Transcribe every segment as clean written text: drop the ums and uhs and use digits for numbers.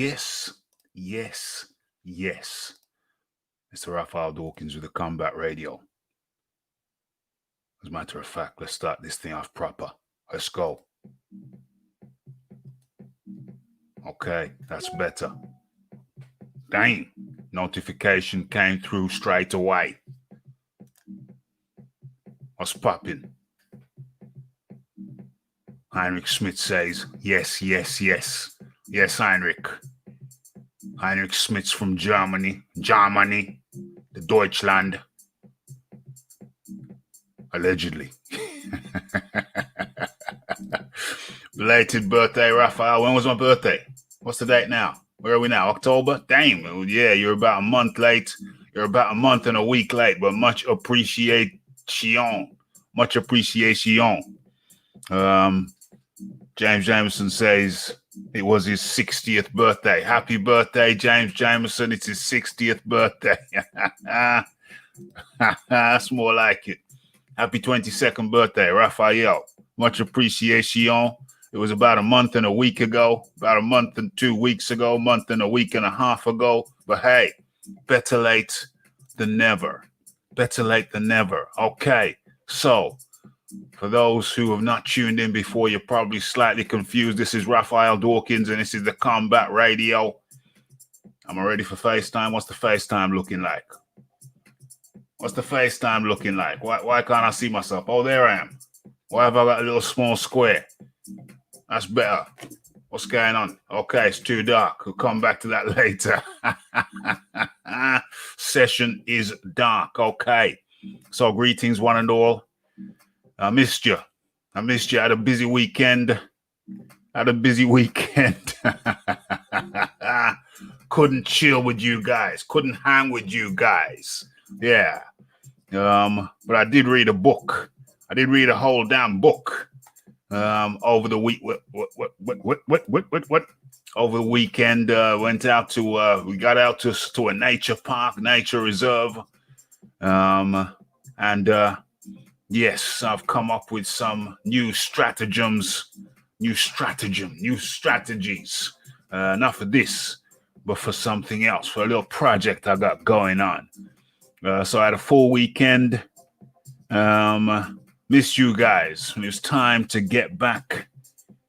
Yes, yes, yes. Mr. Raphael Dawkins with the Combat Radio. As a matter of fact, let's start this thing off proper. Let's go. Okay, that's better. Dang, notification came through straight away. What's popping? Heinrich Smith says, yes, yes, yes. Yes, Heinrich. Heinrich Smith's from Germany, the Deutschland. Allegedly. Belated birthday, Raphael. When was my birthday? What's the date now? Where are we now? October? Damn. Yeah, you're about a month late. You're about a month and a week late, but much appreciation. Much appreciation. James Jameson says it was his 60th birthday. Happy birthday, James Jameson. It's his 60th birthday. That's more like it. Happy 22nd birthday, Raphael. Much appreciation. It was about a month and a week ago, about a month and 2 weeks ago, month and a week and a half ago. But hey, better late than never. Better late than never. Okay, so for those who have not tuned in before, you're probably slightly confused. This is Raphael Dawkins, and this is the Combat Radio. I'm ready for FaceTime. What's the FaceTime looking like? What's the FaceTime looking like? Why can't I see myself? Oh, there I am. Why have I got a little small square? That's better. What's going on? Okay, it's too dark. We'll come back to that later. Session is dark. Okay. So greetings, one and all. I missed you. I had a busy weekend. Couldn't chill with you guys. Couldn't hang with you guys. Yeah. But I did read a book. I did read a whole damn book. Over the week. What? Over the weekend, went out to. We got out to a nature park, nature reserve. Yes, I've come up with some new strategies. Not for this, but for something else, for a little project I got going on. So I had a full weekend. Missed you guys. It was time to get back.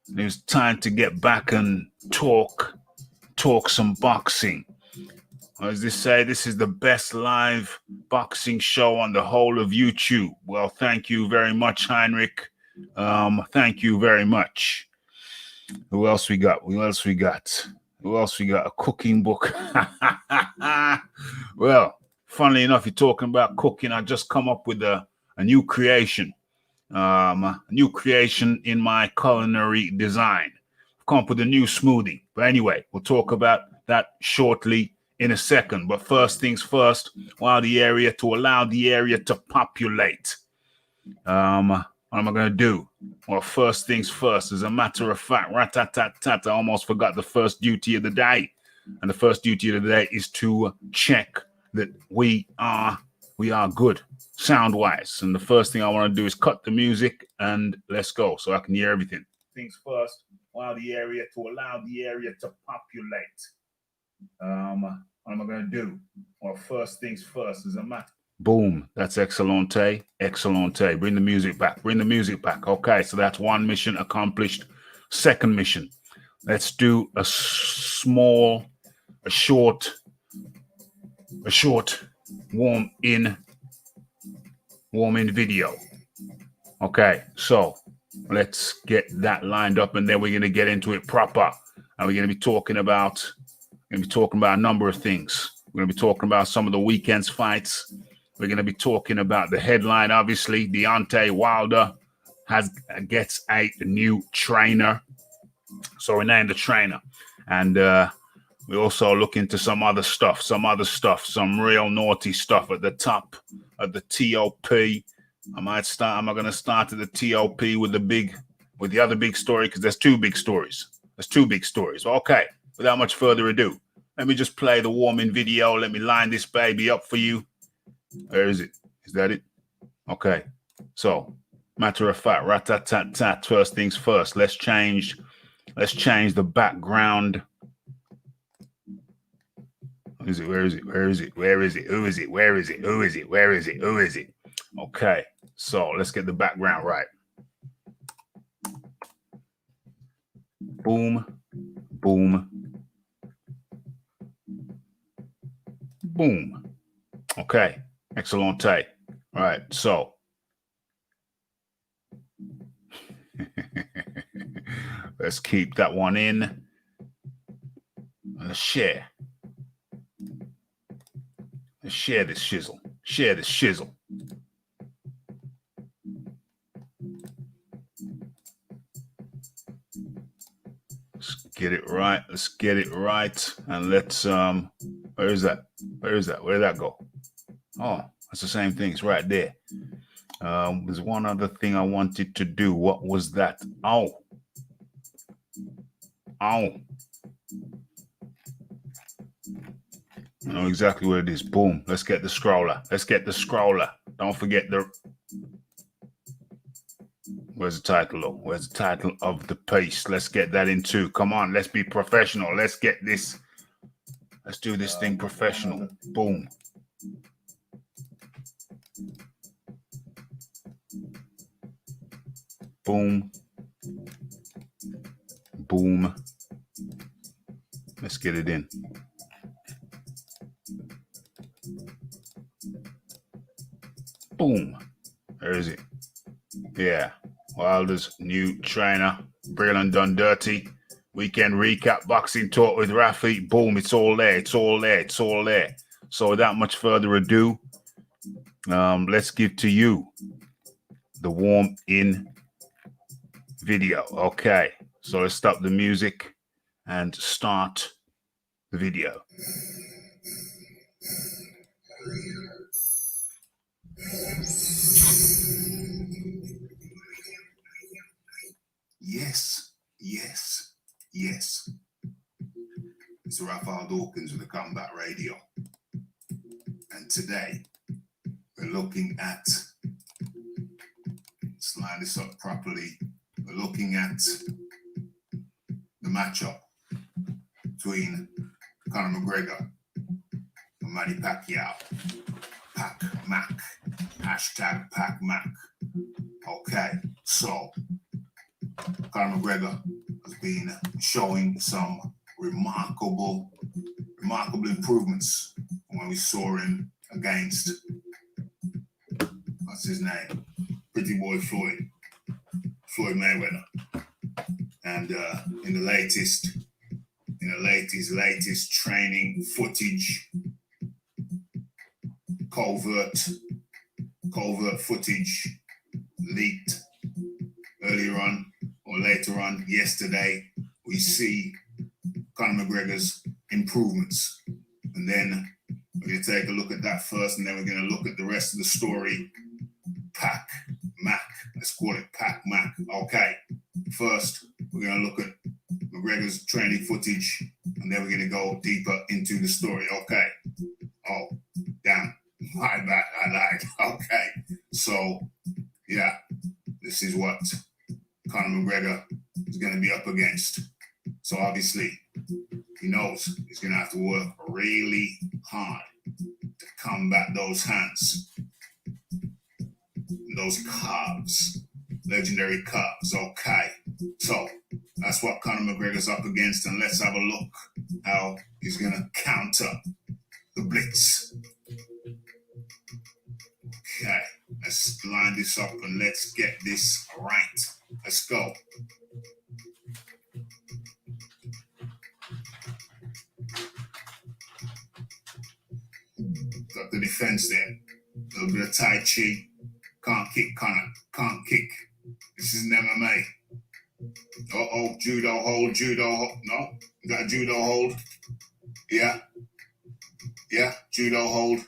And talk some boxing. As they say, this is the best live boxing show on the whole of YouTube. Well, thank you very much, Heinrich. Thank you very much. Who else we got? A cooking book. Well, funnily enough, you're talking about cooking. I just come up with a new creation. A new creation in my culinary design. I've come up with a new smoothie. But anyway, we'll talk about that shortly in a second. But first things first, allow the area to populate. What am I going to do? Well, first things first. As a matter of fact, rat-tat-tat-tat, I almost forgot the first duty of the day. And the first duty of the day is to check that we are good, sound-wise. And the first thing I want to do is cut the music and let's go so I can hear everything. Things first, allow the area to populate. What am I going to do? Well, first things first is a matter. Boom. That's excellente. Bring the music back. Okay, so that's one mission accomplished. Second mission. Let's do a short warm-in video. Okay, so let's get that lined up, and then we're going to get into it proper. And we're going to be talking about a number of things. We're going to be talking about some of the weekend's fights. We're going to be talking about the headline, obviously. Deontay Wilder gets a new trainer. So we named the trainer. And we also look into some some real naughty stuff at the top of the TOP. Am I going to start at the TOP with the other big story? Because there's two big stories. Okay, without much further ado, let me just play the warm-in video. Let me line this baby up for you. Where is it? Is that it? Okay. So, matter of fact, rat-tat-tat-tat, first things first. Let's change the background Is it? Where is it? Where is it? Where is it? Who is it? Where is it? Who is it? Where is it? Who is it? Okay, so let's get the background right. Boom, boom, boom. Okay, excellent. All right, so let's keep that one in. And let's share. Let's share this shizzle. Share this shizzle. Let's get it right. Let's get it right. And let's where is that? Where is that? Where did that go? Oh, that's the same thing. It's right there. There's one other thing I wanted to do. What was that? Ow. Ow. I know exactly where it is. Boom. Let's get the scroller. Let's get the scroller. Don't forget the... Where's the title of? Where's the title of the piece? Let's get that in too. Come on. Let's be professional. Let's get this. Let's do this thing professional. Boom. Boom. Boom. Let's get it in. Boom. There is it. Yeah. Wilder's new trainer. Breland done dirty. Weekend recap. Boxing talk with Rafi. Boom. It's all there. It's all there. It's all there. So without much further ado, let's give to you the warm-in video. Okay. So let's stop the music and start the video. Yes, yes, yes. It's Raphael Dawkins with the Combat Radio. And today, we're looking at, let's line this up properly, we're looking at the matchup between Conor McGregor and Manny Pacquiao. Pac Mac. Hashtag Pac Mac. Okay, so Conor McGregor has been showing some remarkable improvements from when we saw him against, what's his name? Pretty boy Floyd Mayweather. And in the latest training footage, covert footage leaked earlier on or later on yesterday, we see Conor McGregor's improvements. And then we're going to take a look at that first, and then we're going to look at the rest of the story. Pac Mac. Let's call it Pac Mac. Okay. First, we're going to look at McGregor's training footage, and then we're going to go deeper into the story. Okay. Oh, damn. My bad. I lied. Okay. So, yeah, this is what Conor McGregor is going to be up against. So obviously, he knows he's going to have to work really hard to combat those hands, those calves, legendary calves. Okay, so that's what Conor McGregor's up against, and let's have a look how he's going to counter the blitz. Okay, let's line this up and let's get this right. Let's go. Got the defense there. A little bit of Tai Chi. Can't kick, Conor. Can't kick. This is an MMA. Uh-oh, judo hold. No, you got a judo hold. Yeah, judo hold.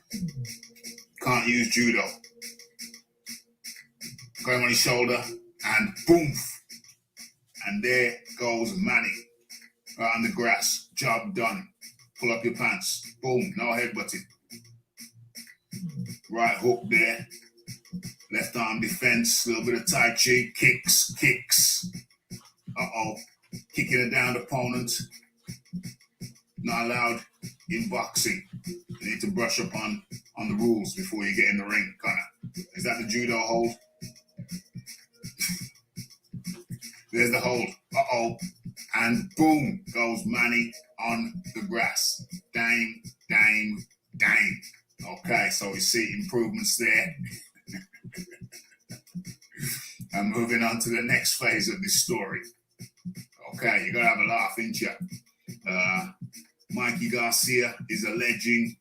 Can't use judo. Got him on his shoulder, and boom. And there goes Manny. Right on the grass. Job done. Pull up your pants. Boom. No headbutting. Right hook there. Left arm defense. A little bit of Tai Chi. Kicks. Uh-oh. Kicking a downed opponent. Not allowed. in boxing. You need to brush up on the rules before you get in the ring, kind of. Is that the judo hold? There's the hold. Uh-oh. And boom goes Manny on the grass. Dame, dame, dame. Okay, so we see improvements there. And moving on to the next phase of this story. Okay, you gotta have a laugh, ain't you? Mikey Garcia is alleging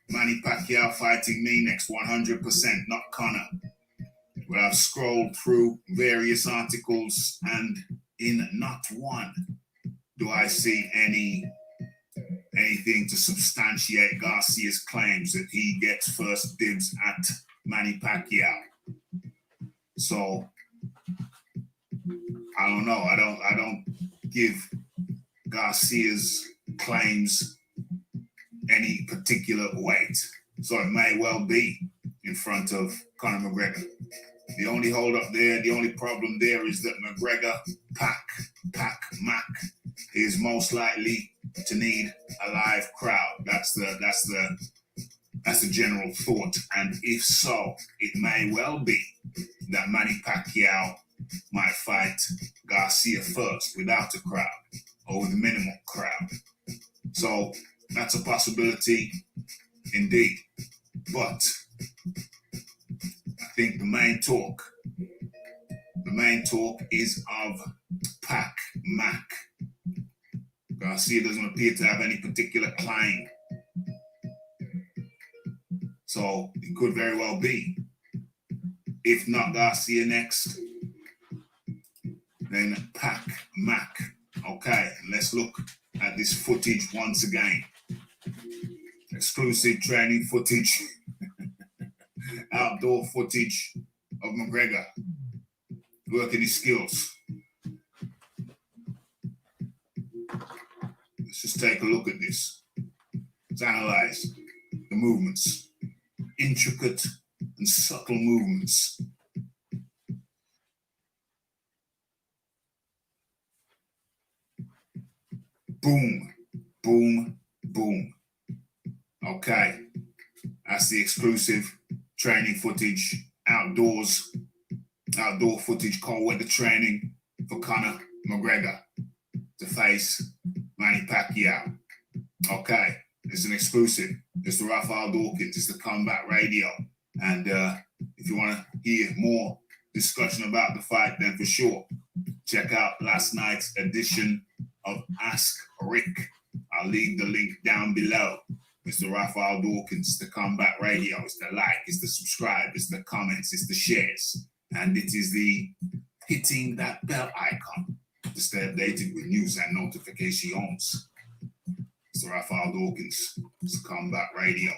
Manny Pacquiao fighting me next 100%, not Conor. Well, I've scrolled through various articles and in not one do I see anything to substantiate Garcia's claims that he gets first dibs at Manny Pacquiao. So I don't know. I don't give Garcia's claims any particular weight. So it may well be in front of Conor McGregor. The only hold up there, the only problem there is that McGregor, Mac is most likely to need a live crowd. That's the general thought. And if so, it may well be that Manny Pacquiao might fight Garcia first without a crowd or with a minimal crowd. So that's a possibility indeed. But I think the main talk is of Mac. Garcia doesn't appear to have any particular claim. So it could very well be. If not Garcia next, then Mac. Okay, let's look at this footage once again. Exclusive training footage, outdoor footage of McGregor working his skills. Let's just take a look at this. Let's analyze the movements, intricate and subtle movements. Boom, boom, boom. Okay, that's the exclusive training footage, outdoor footage, cold weather training for Conor McGregor to face Manny Pacquiao. Okay, it's an exclusive. It's the Raphael Dawkins, it's the Combat Radio. And if you want to hear more discussion about the fight, then for sure, check out last night's edition of Ask Rick. I'll leave the link down below. It's the Raphael Dawkins, the Combat Radio. It's the like, it's the subscribe, it's the comments, it's the shares. And it is the hitting that bell icon to stay updated with news and notifications. It's the Raphael Dawkins, it's the Combat Radio.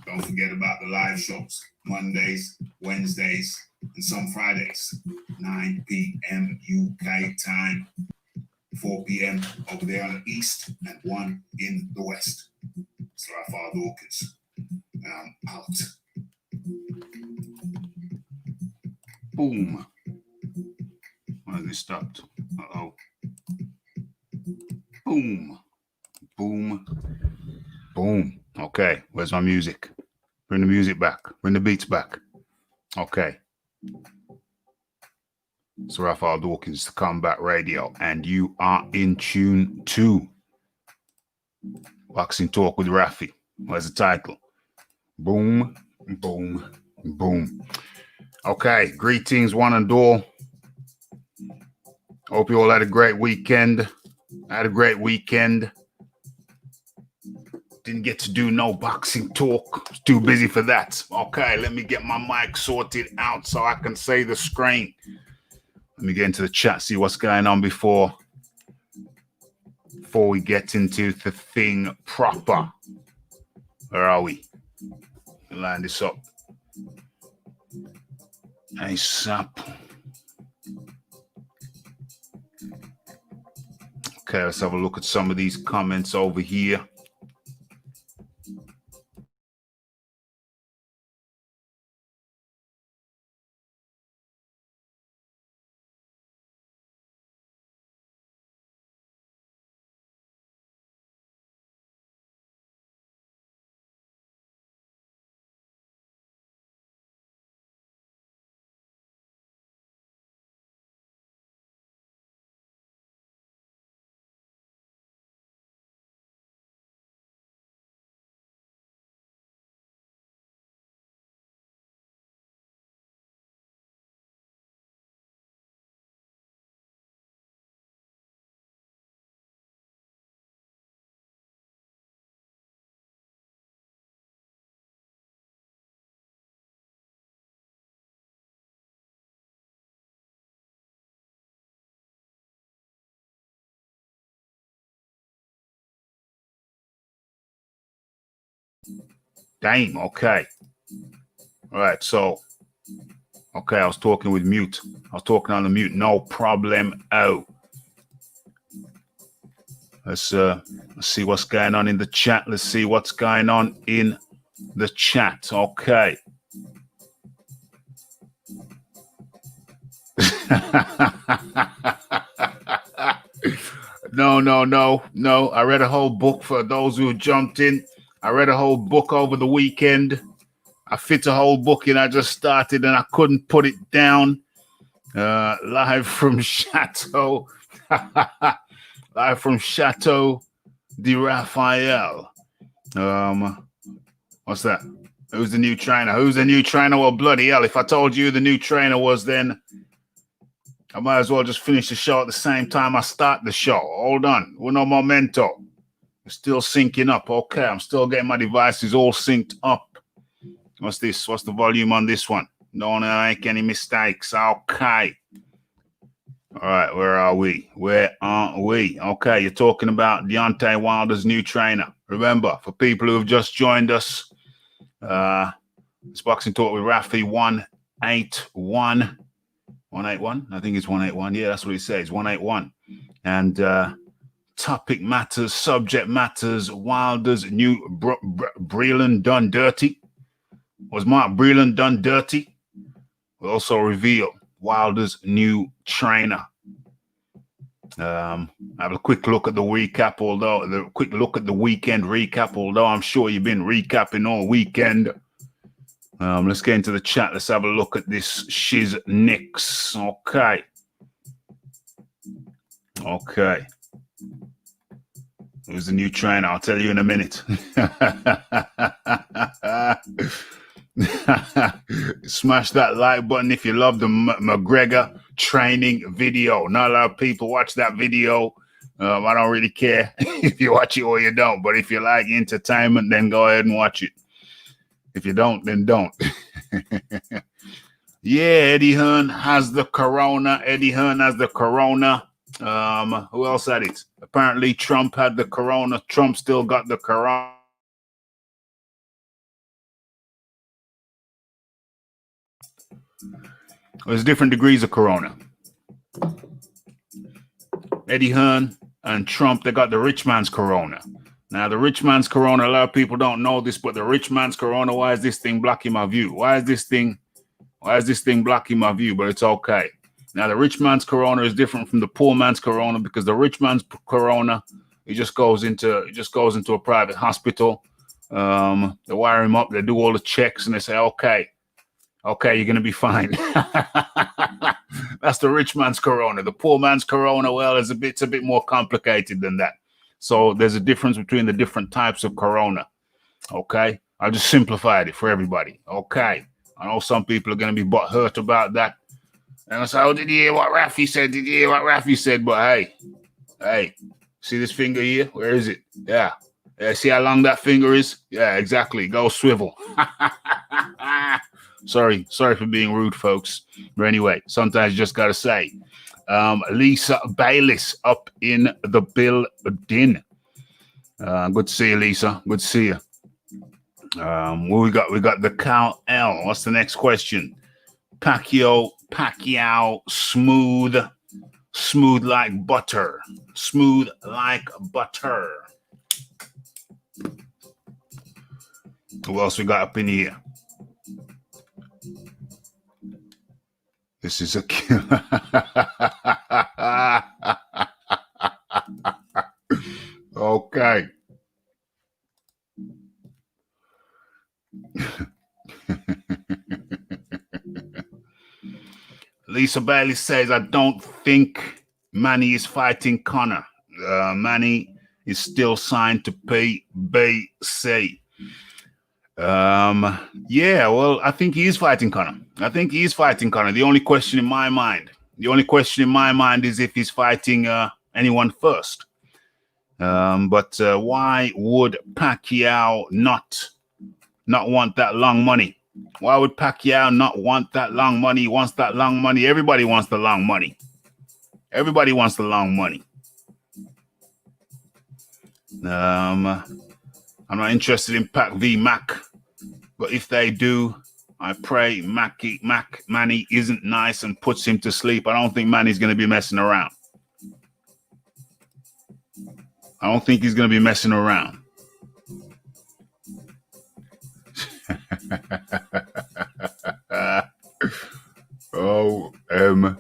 Don't forget about the live shows, Mondays, Wednesdays, and some Fridays, 9 p.m. UK time, 4 p.m. over there on the east, and 1 in the west. It's Raphael Dawkins, and I'm out. Boom. Why has it stopped? Uh-oh. Boom. Boom. Boom. Okay, where's my music? Bring the music back. Bring the beats back. Okay. So Raphael Dawkins, the Combat Radio, and you are in tune to Boxing Talk with Rafi. Where's the title? Boom, boom, boom. Okay, greetings one and all. Hope you all had a great weekend. I had a great weekend. Didn't get to do no boxing talk. Was too busy for that. Okay, let me get my mic sorted out so I can say the screen. Let me get into the chat, see what's going on before we get into the thing proper. Where are we? Line this up. Nice up. Okay, let's have a look at some of these comments over here. Damn, okay. All right, so, okay, I was talking with mute. I was talking on the mute. No problem. Oh. Let's see what's going on in the chat. Let's see what's going on in the chat. Okay. No. I read a whole book for those who jumped in. I read a whole book over the weekend. I fit a whole book in. I just started and I couldn't put it down. Live from Chateau. Live from Chateau de Raphael. What's that? Who's the new trainer? Who's the new trainer? Well, bloody hell. If I told you the new trainer was, then I might as well just finish the show at the same time I start the show. Hold on. Uno momento. It's still syncing up. Okay, I'm still getting my devices all synced up. What's this? What's the volume on this one? Don't make any mistakes. Okay. All right, where are we? Where are we? Okay, you're talking about Deontay Wilder's new trainer. Remember, for people who have just joined us, it's Boxing Talk with Rafi 181. 181? I think it's 181. Yeah, that's what it says, 181. And topic matters, subject matters, Wilder's new Breland done dirty. Was Mark Breland done dirty? We'll also reveal Wilder's new trainer. Have a quick look at the recap, quick look at the weekend recap, although I'm sure you've been recapping all weekend. Let's get into the chat. Let's have a look at this Shiz Nix. Okay. Who's the new trainer? I'll tell you in a minute. Smash that like button if you love the Mcgregor training video. Not a lot of people watch that video. I don't really care if you watch it or you don't. But if you like entertainment, then go ahead and watch it. If you don't, then don't. Yeah, Eddie Hearn has the corona. Who else had it? Apparently Trump had the corona. Trump still got the corona. There's different degrees of corona. Eddie Hearn and Trump, they got the rich man's corona. Now, the rich man's corona, a lot of people don't know this, but the rich man's corona, why is this thing blocking my view? Why is this thing blocking my view? But it's okay. Now, the rich man's corona is different from the poor man's corona because the rich man's corona, it just goes into a private hospital. They wire him up, they do all the checks, and they say, okay, you're going to be fine. That's the rich man's corona. The poor man's corona, well, it's a bit more complicated than that. So there's a difference between the different types of corona. Okay. I just simplified it for everybody. Okay. I know some people are going to be butthurt about that. And I say, oh, did you hear what Rafi said? But hey, see this finger here? Where is it? Yeah. See how long that finger is? Yeah, exactly. Go swivel. Sorry for being rude, folks. But anyway, sometimes you just got to say. Lisa Bayliss up in the building. Good to see you, Lisa. Good to see you. We got the Cal L. What's the next question? Pacquiao, smooth like butter. Smooth like butter. Who else we got up in here? This is a killer. Okay. Lisa Bailey says, I don't think Manny is fighting Conor. Manny is still signed to PBC. Yeah, well, I think he is fighting Conor. The only question in my mind is if he's fighting anyone first. But why would Pacquiao not want that long money? Why would Pacquiao not want that long money? He wants that long money. Everybody wants the long money. I'm not interested in Pac v Mac, but if they do, I pray Manny isn't nice and puts him to sleep. I don't think Manny's going to be messing around. I don't think he's going to be messing around. OMG.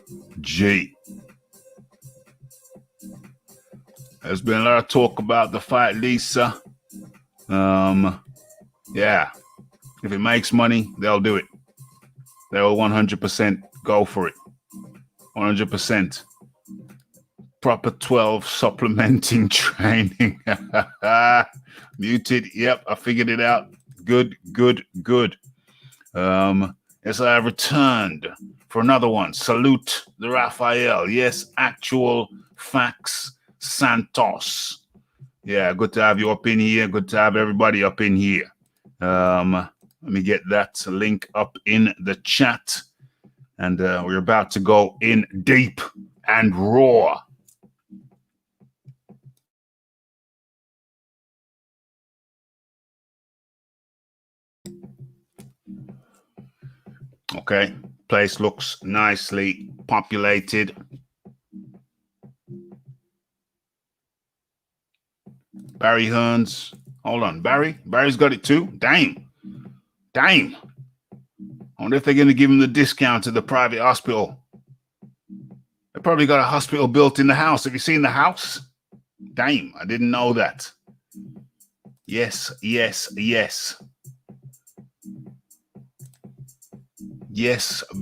There's been a lot of talk about the fight, Lisa. Yeah. If it makes money, they'll do it. They'll 100% go for it. 100%. Proper 12 supplementing training. Muted. Yep, I figured it out. Good. Yes, I have returned for another one. Salute the Raphael. Yes, actual facts. Santos. Yeah, good to have you up in here. Good to have everybody up in here. Let me get that link up in the chat. And we're about to go in deep and raw. Okay, place looks nicely populated. Barry Hearns. Hold on, Barry's got it too? Damn. I wonder if they're going to give him the discount to the private hospital. They probably got a hospital built in the house. Have you seen the house? Damn, I didn't know that. Yes. Yes,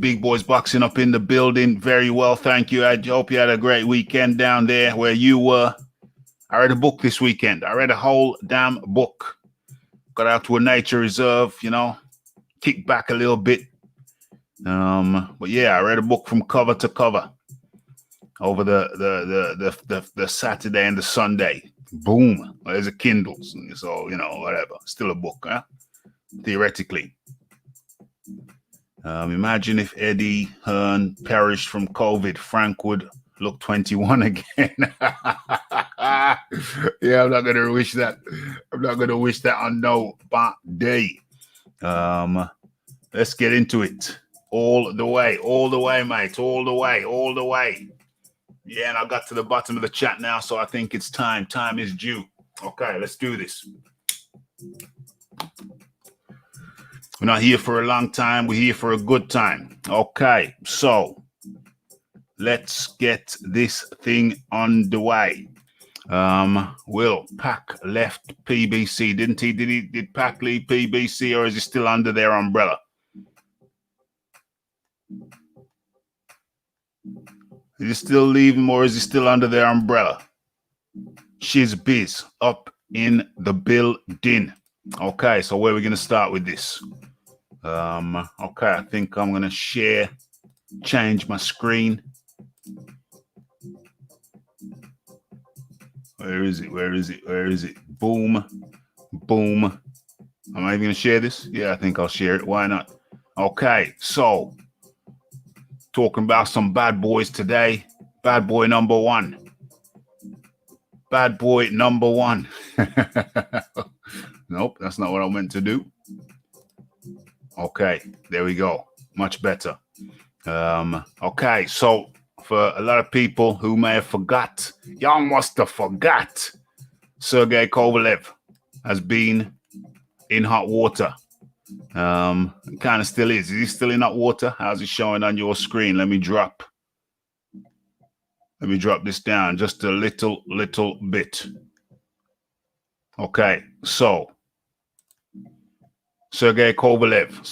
Big Boys Boxing up in the building. Very well, thank you. I hope you had a great weekend down there where you were. I read a book this weekend. I read a whole damn book. Got out to a nature reserve, kicked back a little bit. But yeah, I read a book from cover to cover over the Saturday and the Sunday. Boom. Well, there's a Kindle. So, whatever. Still a book, huh? Theoretically. Imagine if Eddie Hearn perished from COVID. Frank would look 21 again. Yeah, I'm not going to wish that. I'm not going to wish that on no day. Let's get into it. All the way, mate. All the way. Yeah, and I got to the bottom of the chat now, so I think it's time. Time is due. Okay, let's do this. We're not here for a long time. We're here for a good time. Okay, so let's get this thing on the way. Will Pac left PBC, didn't he? Did Pac leave PBC, or is he still under their umbrella? Is he still leaving, or is he still under their umbrella? Shiz Biz up in the building. Okay, so where are we going to start with this? Okay, I think I'm going to change my screen. Where is it? Boom. Am I even going to share this? Yeah, I think I'll share it. Why not? Okay, so talking about some bad boys today. Bad boy number one. Nope, that's not what I meant to do. Okay, there we go. Much better. Okay, so for a lot of people who may have forgot, y'all must have forgot, Sergey Kovalev has been in hot water. Kind of still is. Is he still in hot water? How's it showing on your screen? Let me drop this down just a little bit. Okay, so Sergey Kovalev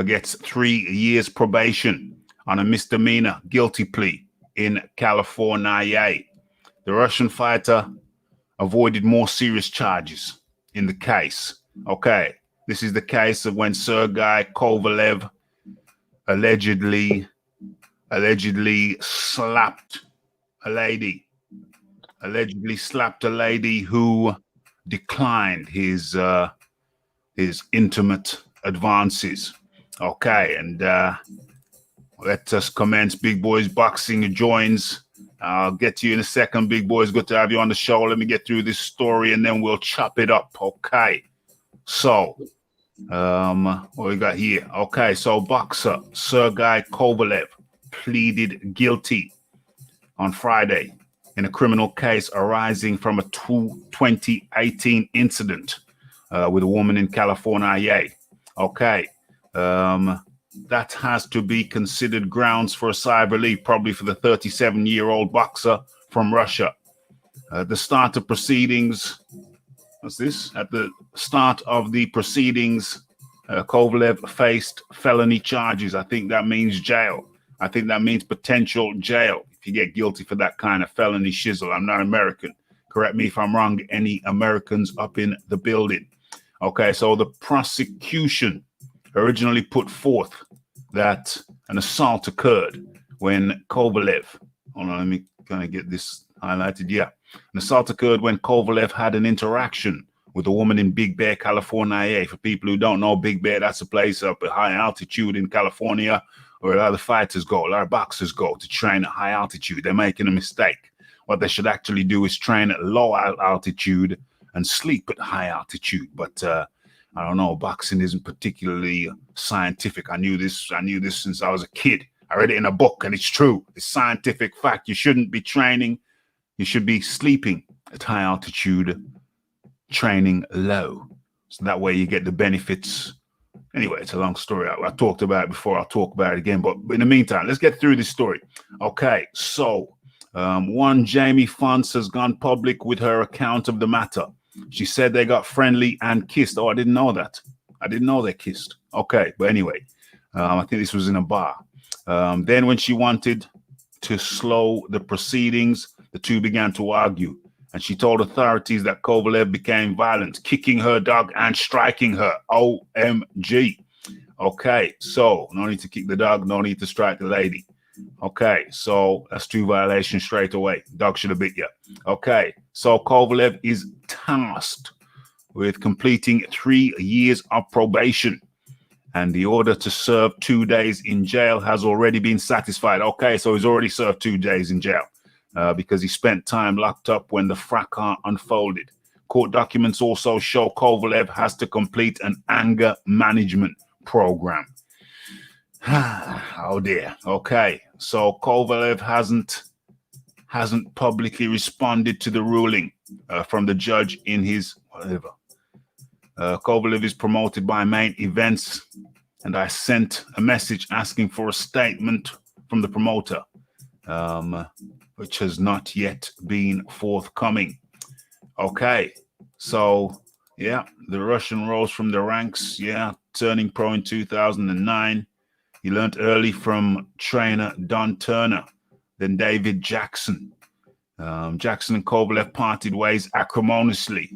gets 3 years probation on a misdemeanor guilty plea in California. The Russian fighter avoided more serious charges in the case. Okay, this is the case of when Sergey Kovalev allegedly slapped a lady who declined his intimate advances. Okay, and let us commence. Big Boys Boxing joins I'll get to you in a second, big boy. It's good to have you on the show. Let me get through this story and then we'll chop it up. Okay. So, what we got here? Okay, so boxer Sergey Kovalev pleaded guilty on Friday in a criminal case arising from a 2018 incident with a woman in California. Okay. That has to be considered grounds for a sigh of relief, probably for the 37-year-old boxer from Russia. The start of proceedings, what's this? At the start of the proceedings, Kovalev faced felony charges. I think that means jail. I think that means potential jail if you get guilty for that kind of felony shizzle. I'm not American. Correct me if I'm wrong, any Americans up in the building. Okay, so the prosecution originally put forth that an assault occurred when Kovalev, hold on, let me kind of get this highlighted. Yeah, an assault occurred when Kovalev had an interaction with a woman in Big Bear, California. For people who don't know, Big Bear, that's a place up at high altitude in California where a lot of fighters go, a lot of boxers go to train at high altitude. They're making a mistake. What they should actually do is train at low altitude and sleep at high altitude. But I don't know, boxing isn't particularly scientific. I knew this since I was a kid. I read it in a book and it's true. It's scientific fact. You shouldn't be training. You should be sleeping at high altitude, training low. So that way you get the benefits. Anyway, it's a long story. I talked about it before. I'll talk about it again. But in the meantime, let's get through this story. Okay, so one Jamie Fonts has gone public with her account of the matter. She said they got friendly and kissed. Oh, I didn't know that. I didn't know they kissed. Okay, but anyway, I think this was in a bar. Then when she wanted to slow the proceedings, the two began to argue. And she told authorities that Kovalev became violent, kicking her dog and striking her. OMG. Okay, so no need to kick the dog, no need to strike the lady. Okay, so that's 2 violations straight away. Dog should have bit you. Okay, so Kovalev is tasked with completing 3 years of probation. And the order to serve 2 days in jail has already been satisfied. Okay, so he's already served 2 days in jail because he spent time locked up when the fracas unfolded. Court documents also show Kovalev has to complete an anger management program. Oh dear. Okay, so Kovalev hasn't publicly responded to the ruling from the judge in his whatever. Kovalev is promoted by Main Events, and I sent a message asking for a statement from the promoter, which has not yet been forthcoming. Okay, so yeah, the Russian rose from the ranks. Yeah, turning pro in 2009. He learned early from trainer Don Turner, then David Jackson. Jackson and Kovalev parted ways acrimoniously.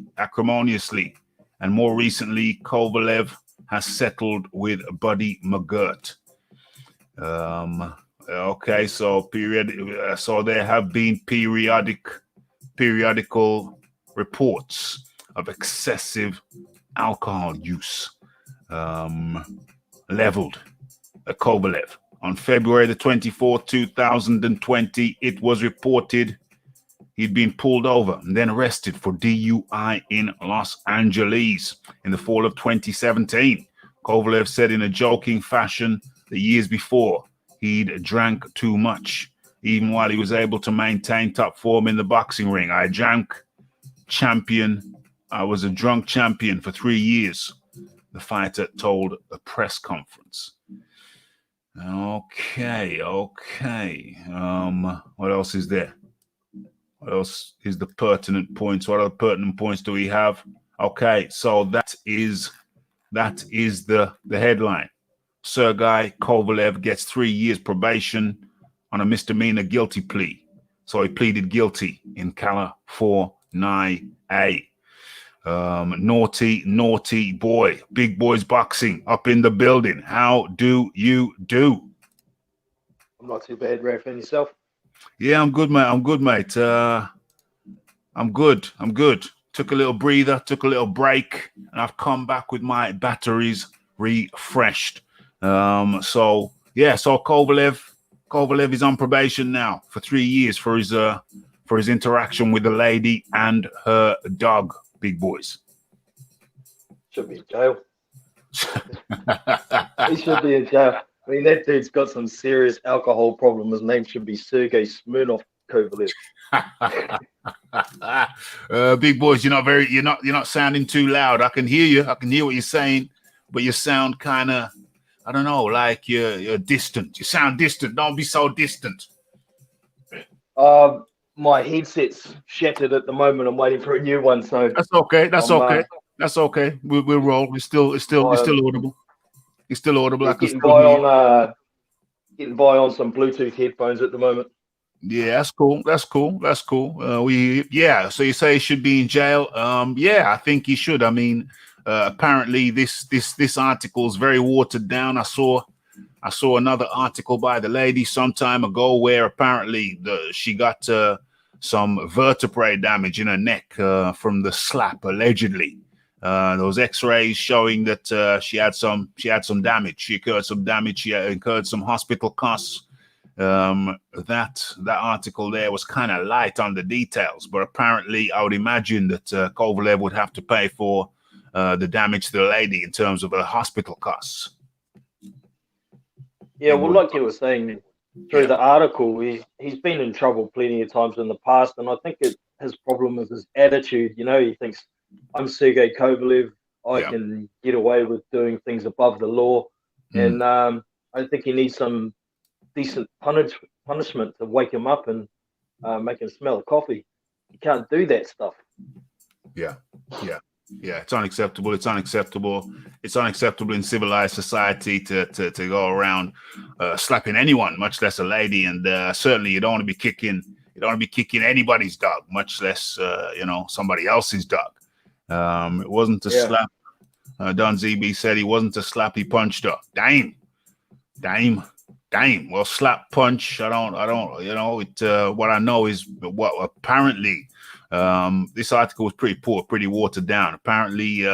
And more recently, Kovalev has settled with Buddy McGirt. Okay, so so there have been periodical reports of excessive alcohol use leveled at Kovalev. On February the 24th, 2020, it was reported he'd been pulled over and then arrested for DUI in Los Angeles in the fall of 2017. Kovalev said in a joking fashion that years before he'd drank too much, even while he was able to maintain top form in the boxing ring. I was a drunk champion for 3 years, the fighter told a press conference. Okay. What else is there? What else is the pertinent points? What other pertinent points do we have? Okay, so that is the headline. Sergey Kovalev gets 3 years probation on a misdemeanor guilty plea. So he pleaded guilty in California. Naughty boy. Big boys boxing up in the building. How do you do? I'm not too bad, Raph. And yourself? Yeah, I'm good, mate. I'm good. Took a little breather, took a little break, and I've come back with my batteries refreshed. So Kovalev Kovalev is on probation now for 3 years for his interaction with the lady and her dog. Big boys. Should be in jail. He should be in jail. I mean, that dude's got some serious alcohol problem. His name should be Sergey Smirnov Kovalev. Big boys, you're not sounding too loud. I can hear you. I can hear what you're saying, but you sound kind of, I don't know, like you're distant. You sound distant. Don't be so distant. My headset's shattered at the moment. I'm waiting for a new one. So that's okay. That's okay. We'll roll. It's still audible. It's still audible. I can getting still hear. Getting by on some Bluetooth headphones at the moment. Yeah, that's cool. So you say he should be in jail? Yeah, I think he should. I mean, apparently this article is very watered down. I saw another article by the lady some time ago where apparently she got some vertebrae damage in her neck from the slap, allegedly. Those X-rays showing that she had some damage. She incurred some damage. She incurred some hospital costs. That article there was kind of light on the details, but apparently I would imagine that Kovalev would have to pay for the damage to the lady in terms of her hospital costs. Yeah, well, like you were saying through the article, he's been in trouble plenty of times in the past, and I think his problem is his attitude. He thinks, I'm Sergey Kovalev, I can get away with doing things above the law, and I think he needs some decent punishment to wake him up and make him smell of coffee. You can't do that stuff. Yeah. It's unacceptable. It's unacceptable in civilized society to go around slapping anyone, much less a lady. And certainly you don't want to be kicking anybody's dog, much less somebody else's dog. It wasn't a slap. Don ZB said he wasn't a slap. He punched her. Damn. Well, slap punch. I don't. What I know is what apparently. This article was pretty poor, pretty watered down. Apparently,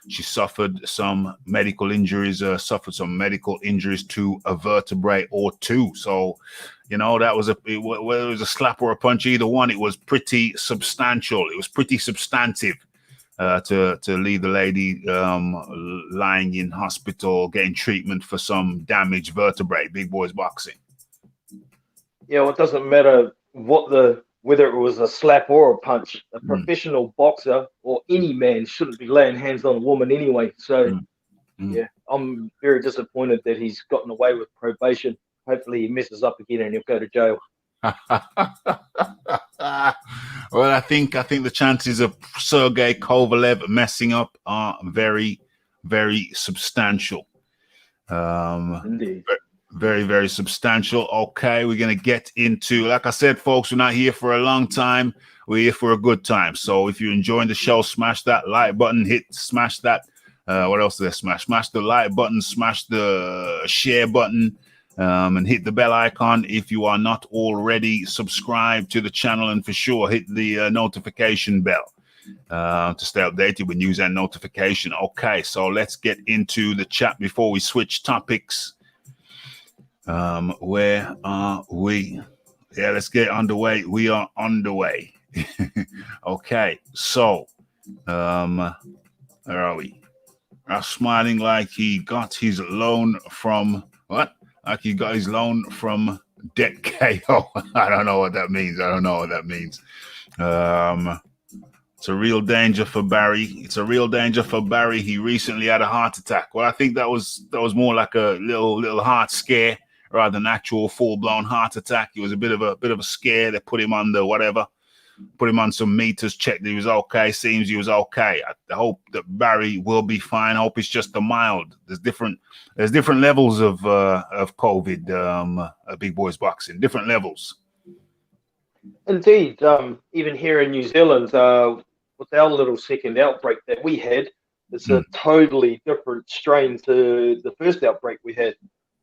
she suffered some medical injuries. To a vertebrae or two. So, that was whether it was a slap or a punch, either one, it was pretty substantial. It was pretty substantive to leave the lady lying in hospital, getting treatment for some damaged vertebrae. Big boys boxing. Yeah, well, it doesn't matter whether it was a slap or a punch. A professional boxer or any man shouldn't be laying hands on a woman anyway. So, yeah, I'm very disappointed that he's gotten away with probation. Hopefully he messes up again and he'll go to jail. Well, I think the chances of Sergey Kovalev messing up are very, very substantial. Indeed. Very, very substantial. Okay, we're going to get into, like I said, folks, we're not here for a long time. We're here for a good time. So if you're enjoying the show, smash that like button, smash that. What else did I smash? Smash the like button, smash the share button, and hit the bell icon if you are not already subscribed to the channel. And for sure, hit the notification bell to stay updated with news and notification. Okay, so let's get into the chat before we switch topics. Where are we? Yeah, let's get underway. We are underway. Okay, so where are we? I'm smiling like he got his loan from what? Like he got his loan from Debt KO. I don't know what that means. It's a real danger for Barry. He recently had a heart attack. Well, I think that was more like a little heart scare rather than actual full-blown heart attack. It was a bit of a scare. They put him on put him on some meters, checked that he was okay. Seems he was okay. I hope that Barry will be fine. I hope it's just a mild. There's different levels of COVID. Big boys boxing, different levels. Indeed. Even here in New Zealand, with our little second outbreak that we had, it's a totally different strain to the first outbreak we had.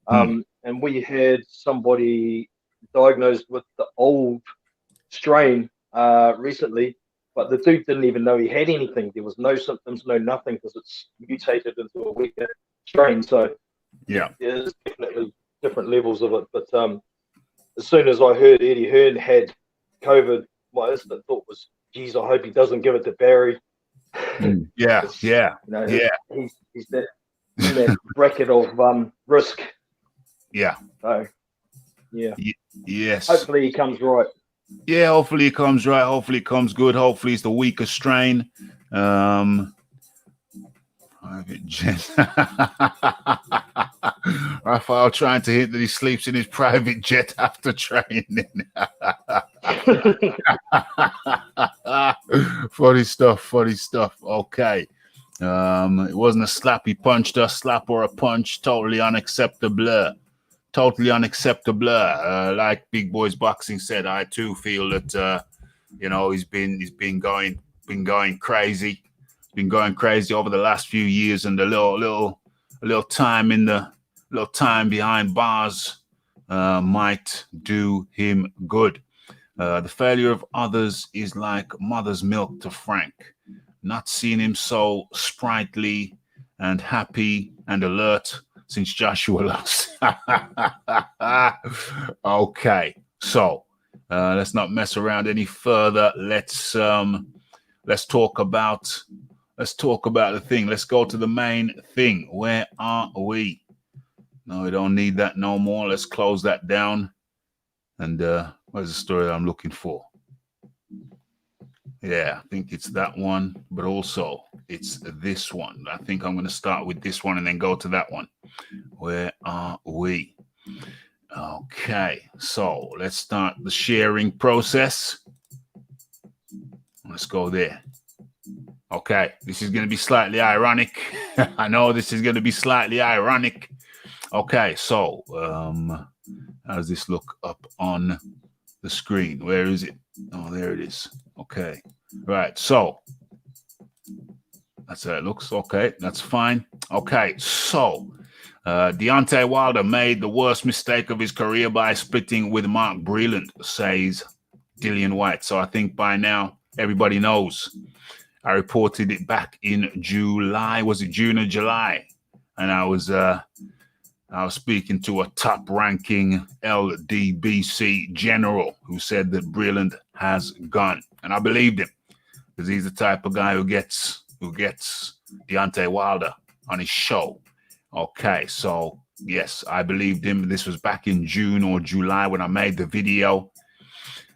And we had somebody diagnosed with the old strain recently, but the dude didn't even know he had anything. There was no symptoms, no nothing, because it's mutated into a weaker strain. So yeah, there's definitely different levels of it. But as soon as I heard Eddie Hearn had COVID, my instant thought was, geez, I hope he doesn't give it to Barry. Yeah. He's that in that bracket of risk. Yeah. So, yeah. Yes. Hopefully he comes right. Yeah, hopefully he comes right. Hopefully it comes good. Hopefully it's the weaker strain. Private jet. Raphael trying to hint that he sleeps in his private jet after training. Funny stuff. Okay. It wasn't a slap. He punched a slap or a punch. Totally unacceptable. Like Big Boys Boxing said, I too feel that he's been going crazy. Been going crazy over the last few years, and a little time behind bars might do him good. The failure of others is like mother's milk to Frank. Not seen him so sprightly and happy and alert since Joshua lost. Okay, so let's not mess around any further. Let's talk about the thing. Let's go to the main thing. Where are we? No, we don't need that no more. Let's close that down. And where's the story that I'm looking for? Yeah, I think it's that one, but also it's this one. I think I'm going to start with this one and then go to that one. Where are we? Okay, so let's start the sharing process. Let's go there. Okay, this is going to be slightly ironic. I know this is going to be slightly ironic. Okay, so how does this look up on the screen? Where is it? Oh, there it is. Okay, right. So that's how it looks. Okay, that's fine. Okay, so Deontay Wilder made the worst mistake of his career by splitting with Mark Breland, says Dillian Whyte. So I think by now everybody knows. I reported it back in July. Was it June or July? And I was speaking to a top-ranking LDBC general who said that Breland has gone, and I believed him because he's the type of guy who gets Deontay Wilder on his show. Okay, so yes, I believed him. This was back in June or July when I made the video.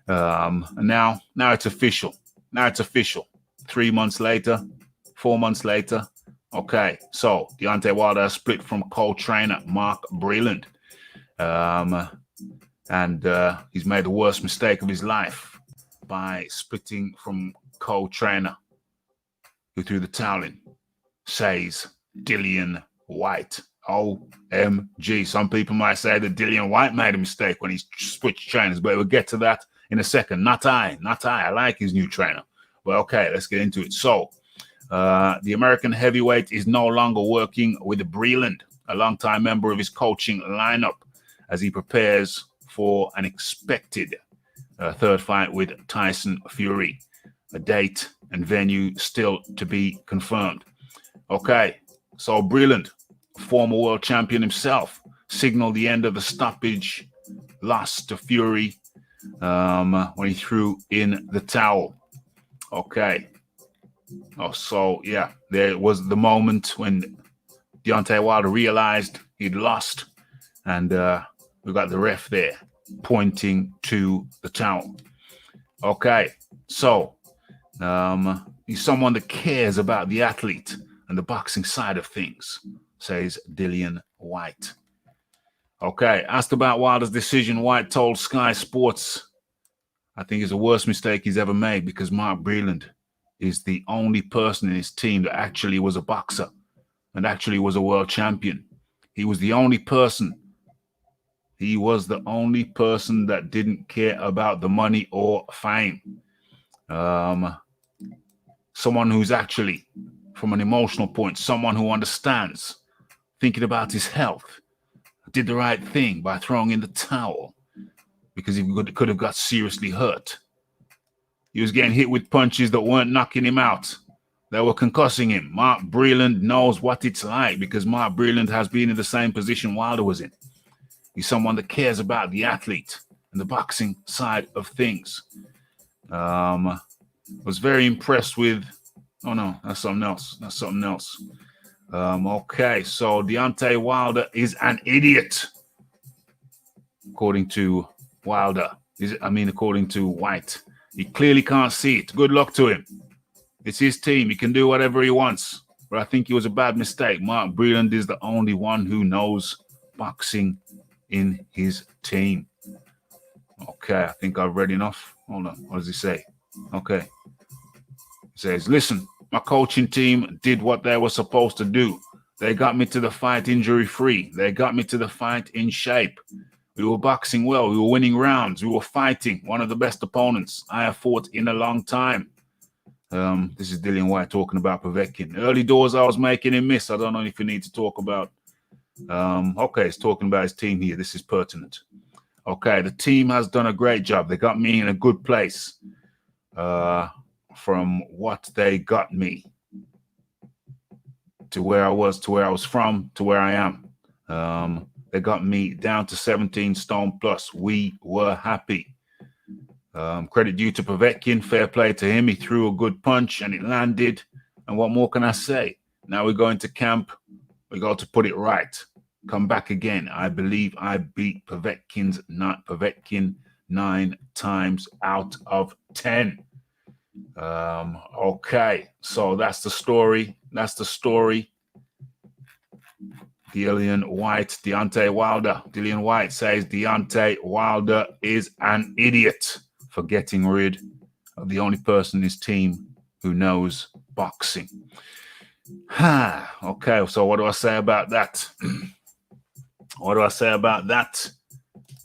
And now it's official. 3 months later, 4 months later. Okay, so Deontay Wilder split from co-trainer Mark Breland. And he's made the worst mistake of his life by splitting from co-trainer who threw the towel in, says Dillian Whyte. OMG. Some people might say that Dillian Whyte made a mistake when he switched trainers, but we'll get to that in a second. Not I. I like his new trainer. Well, okay, let's get into it. So, the American heavyweight is no longer working with Breland, a longtime member of his coaching lineup, as he prepares for an expected third fight with Tyson Fury. A date and venue still to be confirmed. Okay, so Breland, former world champion himself, signaled the end of the stoppage loss to Fury when he threw in the towel. Okay. Oh, so yeah, there was the moment when Deontay Wilder realized he'd lost, and we got the ref there pointing to the towel. Okay, so he's someone that cares about the athlete and the boxing side of things, says Dillian Whyte. Okay, asked about Wilder's decision, Whyte told Sky Sports, I think it's the worst mistake he's ever made because Mark Breland is the only person in his team that actually was a boxer and actually was a world champion. He was the only person. He was the only person that didn't care about the money or fame. Someone who's actually, from an emotional point, someone who understands, thinking about his health, did the right thing by throwing in the towel because he could have got seriously hurt. He was getting hit with punches that weren't knocking him out. They were concussing him. Mark Breland knows what it's like because Mark Breland has been in the same position Wilder was in. He's someone that cares about the athlete and the boxing side of things. Was very impressed with. Oh no, that's something else. That's something else. Okay, so Deontay Wilder is an idiot, according to Wilder. According to White. He clearly can't see it. Good luck to him. It's his team. He can do whatever he wants. But I think it was a bad mistake. Mark Breland is the only one who knows boxing in his team. Okay, I think I've read enough. Hold on. What does he say? Okay. He says, listen, my coaching team did what they were supposed to do. They got me to the fight injury-free. They got me to the fight in shape. We were boxing well. We were winning rounds. We were fighting one of the best opponents I have fought in a long time. This is Dillian White talking about Povetkin. Early doors, I was making him miss. I don't know if you need to talk about. Okay, he's talking about his team here. This is pertinent. Okay, the team has done a great job. They got me in a good place from what they got me to where I was from, to where I am. They got me down to 17 stone plus. We were happy. Credit due to Povetkin. Fair play to him. He threw a good punch and it landed. And what more can I say? Now we go into camp. We got to put it right. Come back again. I believe I beat Povetkin 9 times out of 10. Okay, so that's the story. Dillian White, Deontay Wilder. Dillian White says Deontay Wilder is an idiot for getting rid of the only person in his team who knows boxing. Okay, so what do I say about that?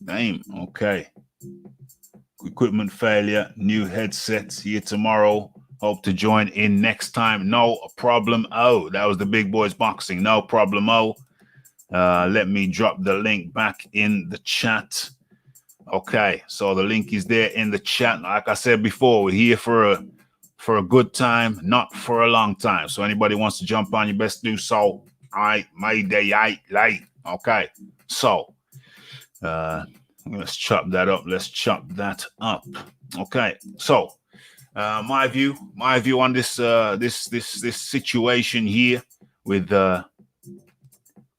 Name. Okay. Equipment failure, new headsets here tomorrow. Hope to join in next time. No problem. Oh, that was the Big Boys Boxing. No problem. Oh. Let me drop the link back in the chat. Okay, so the link is there in the chat. Like I said before, we're here for a good time, not for a long time. So anybody wants to jump on, you best do so. Okay, so let's chop that up. Okay, so my view on this situation here with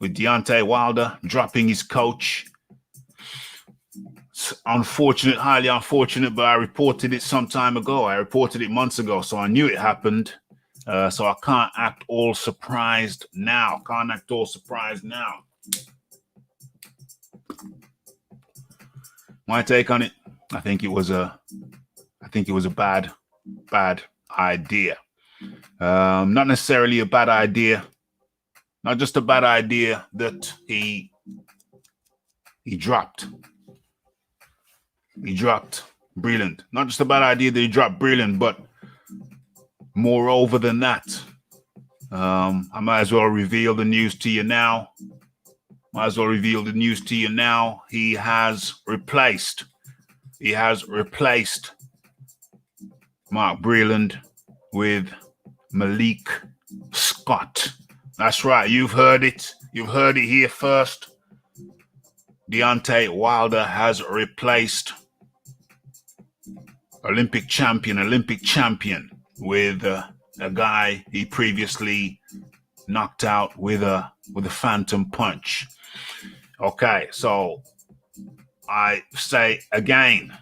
Deontay Wilder dropping his coach. It's unfortunate, highly unfortunate, but I reported it some time ago. I reported it months ago, so I knew it happened. So I can't act all surprised now. My take on it, I think it was a bad idea. Not necessarily a bad idea. Not just a bad idea that he dropped. He dropped Breland. Not just a bad idea that he dropped Breland, but moreover than that, I might as well reveal the news to you now. He has replaced Mark Breland with Malik Scott. That's right. You've heard it. You've heard it here first. Deontay Wilder has replaced Olympic champion with a guy he previously knocked out with a phantom punch. Okay, so I say again,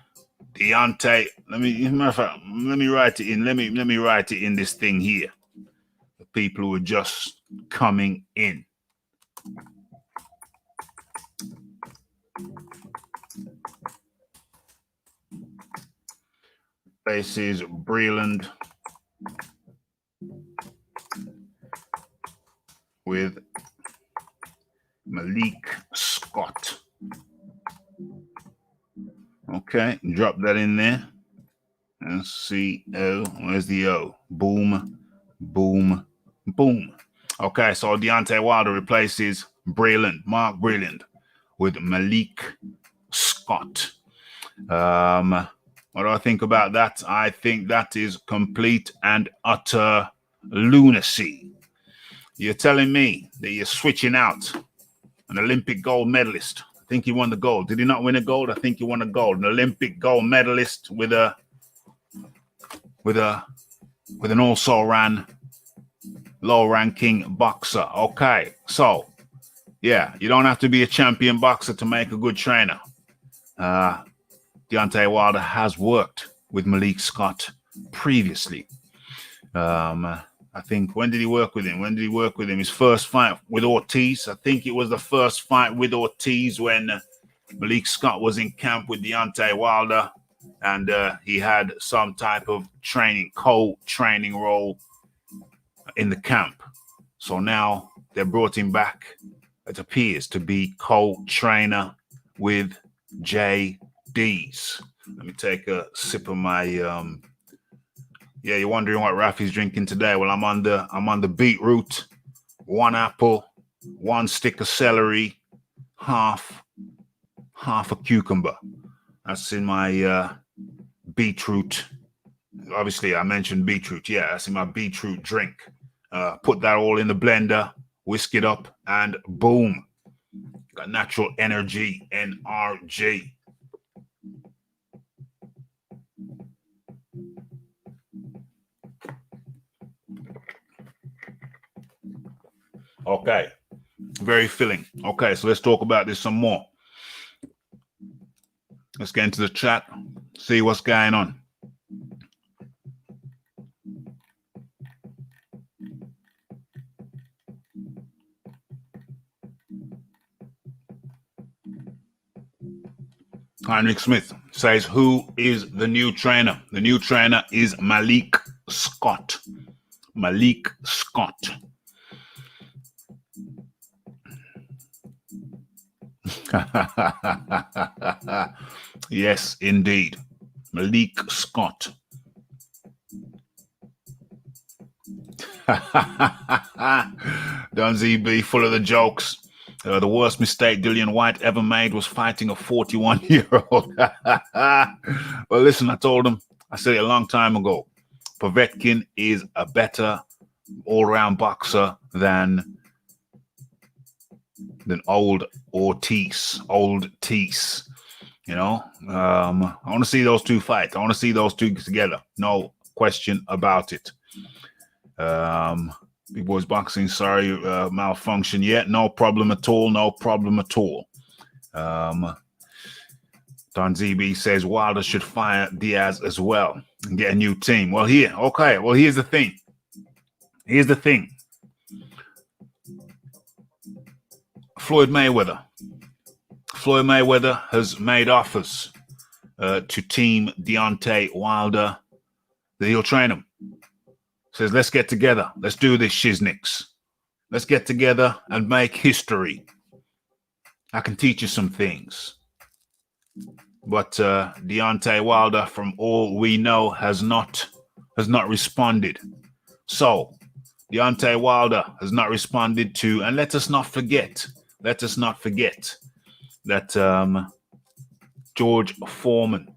Deontay. Let me write it in. Let me write it in this thing here. The people who are just coming in. This is Breland with Malik Scott. Okay, drop that in there. And C-O, where's the O? Boom, boom, boom. Okay, so Deontay Wilder replaces Mark Breland, with Malik Scott. What do I think about that? I think that is complete and utter lunacy. You're telling me that you're switching out an Olympic gold medalist. I think he won the gold. Did he not win a gold? I think he won a gold. An Olympic gold medalist with an also-ran low-ranking boxer. Okay, so yeah, you don't have to be a champion boxer to make a good trainer. Deontay Wilder has worked with Malik Scott previously. I think, when did he work with him? His first fight with Ortiz. I think it was the first fight with Ortiz when Malik Scott was in camp with Deontay Wilder, and he had some type of co-training role in the camp. So now they brought him back, it appears, to be co-trainer with JD's. Let me take a sip of my yeah, you're wondering what Rafi's drinking today. Well, I'm on the beetroot, 1 apple, 1 stick of celery, half a cucumber. That's in my beetroot. Obviously, I mentioned beetroot. Yeah, that's in my beetroot drink. Put that all in the blender, whisk it up, and boom. Got natural energy, NRG. Okay, very filling. Okay, so let's talk about this some more. Let's get into the chat, see what's going on. Heinrich Smith says, who is the new trainer? The new trainer is Malik Scott. Malik Scott. Yes, indeed. Malik Scott. Don ZB, full of the jokes. The worst mistake Dillian White ever made was fighting a 41-year-old. Well, listen, I told him, I said it a long time ago, Povetkin is a better all-round boxer than old Ortiz, old Teese. You know, I want to see those two fight. I want to see those two together. No question about it. Big Boys Boxing, sorry, malfunction. Yeah, no problem at all. No problem at all. Don ZB says Wilder should fire Diaz as well and get a new team. Well, here's the thing. Here's the thing. Floyd Mayweather has made offers to team Deontay Wilder that he'll train him. Says, let's get together. Let's do this, shiznicks. Let's get together and make history. I can teach you some things. But Deontay Wilder, from all we know, has not responded. So Deontay Wilder has not responded to, and let us not forget that George Foreman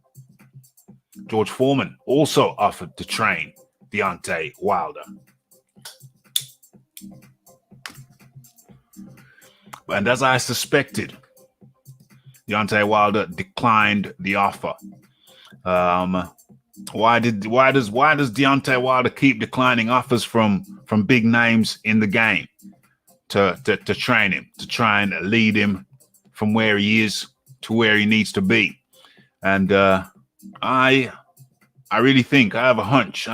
also offered to train Deontay Wilder. And as I suspected, Deontay Wilder declined the offer. Why does Deontay Wilder keep declining offers from big names in the game to train him, to try and lead him from where he is to where he needs to be? And I really think, I have a hunch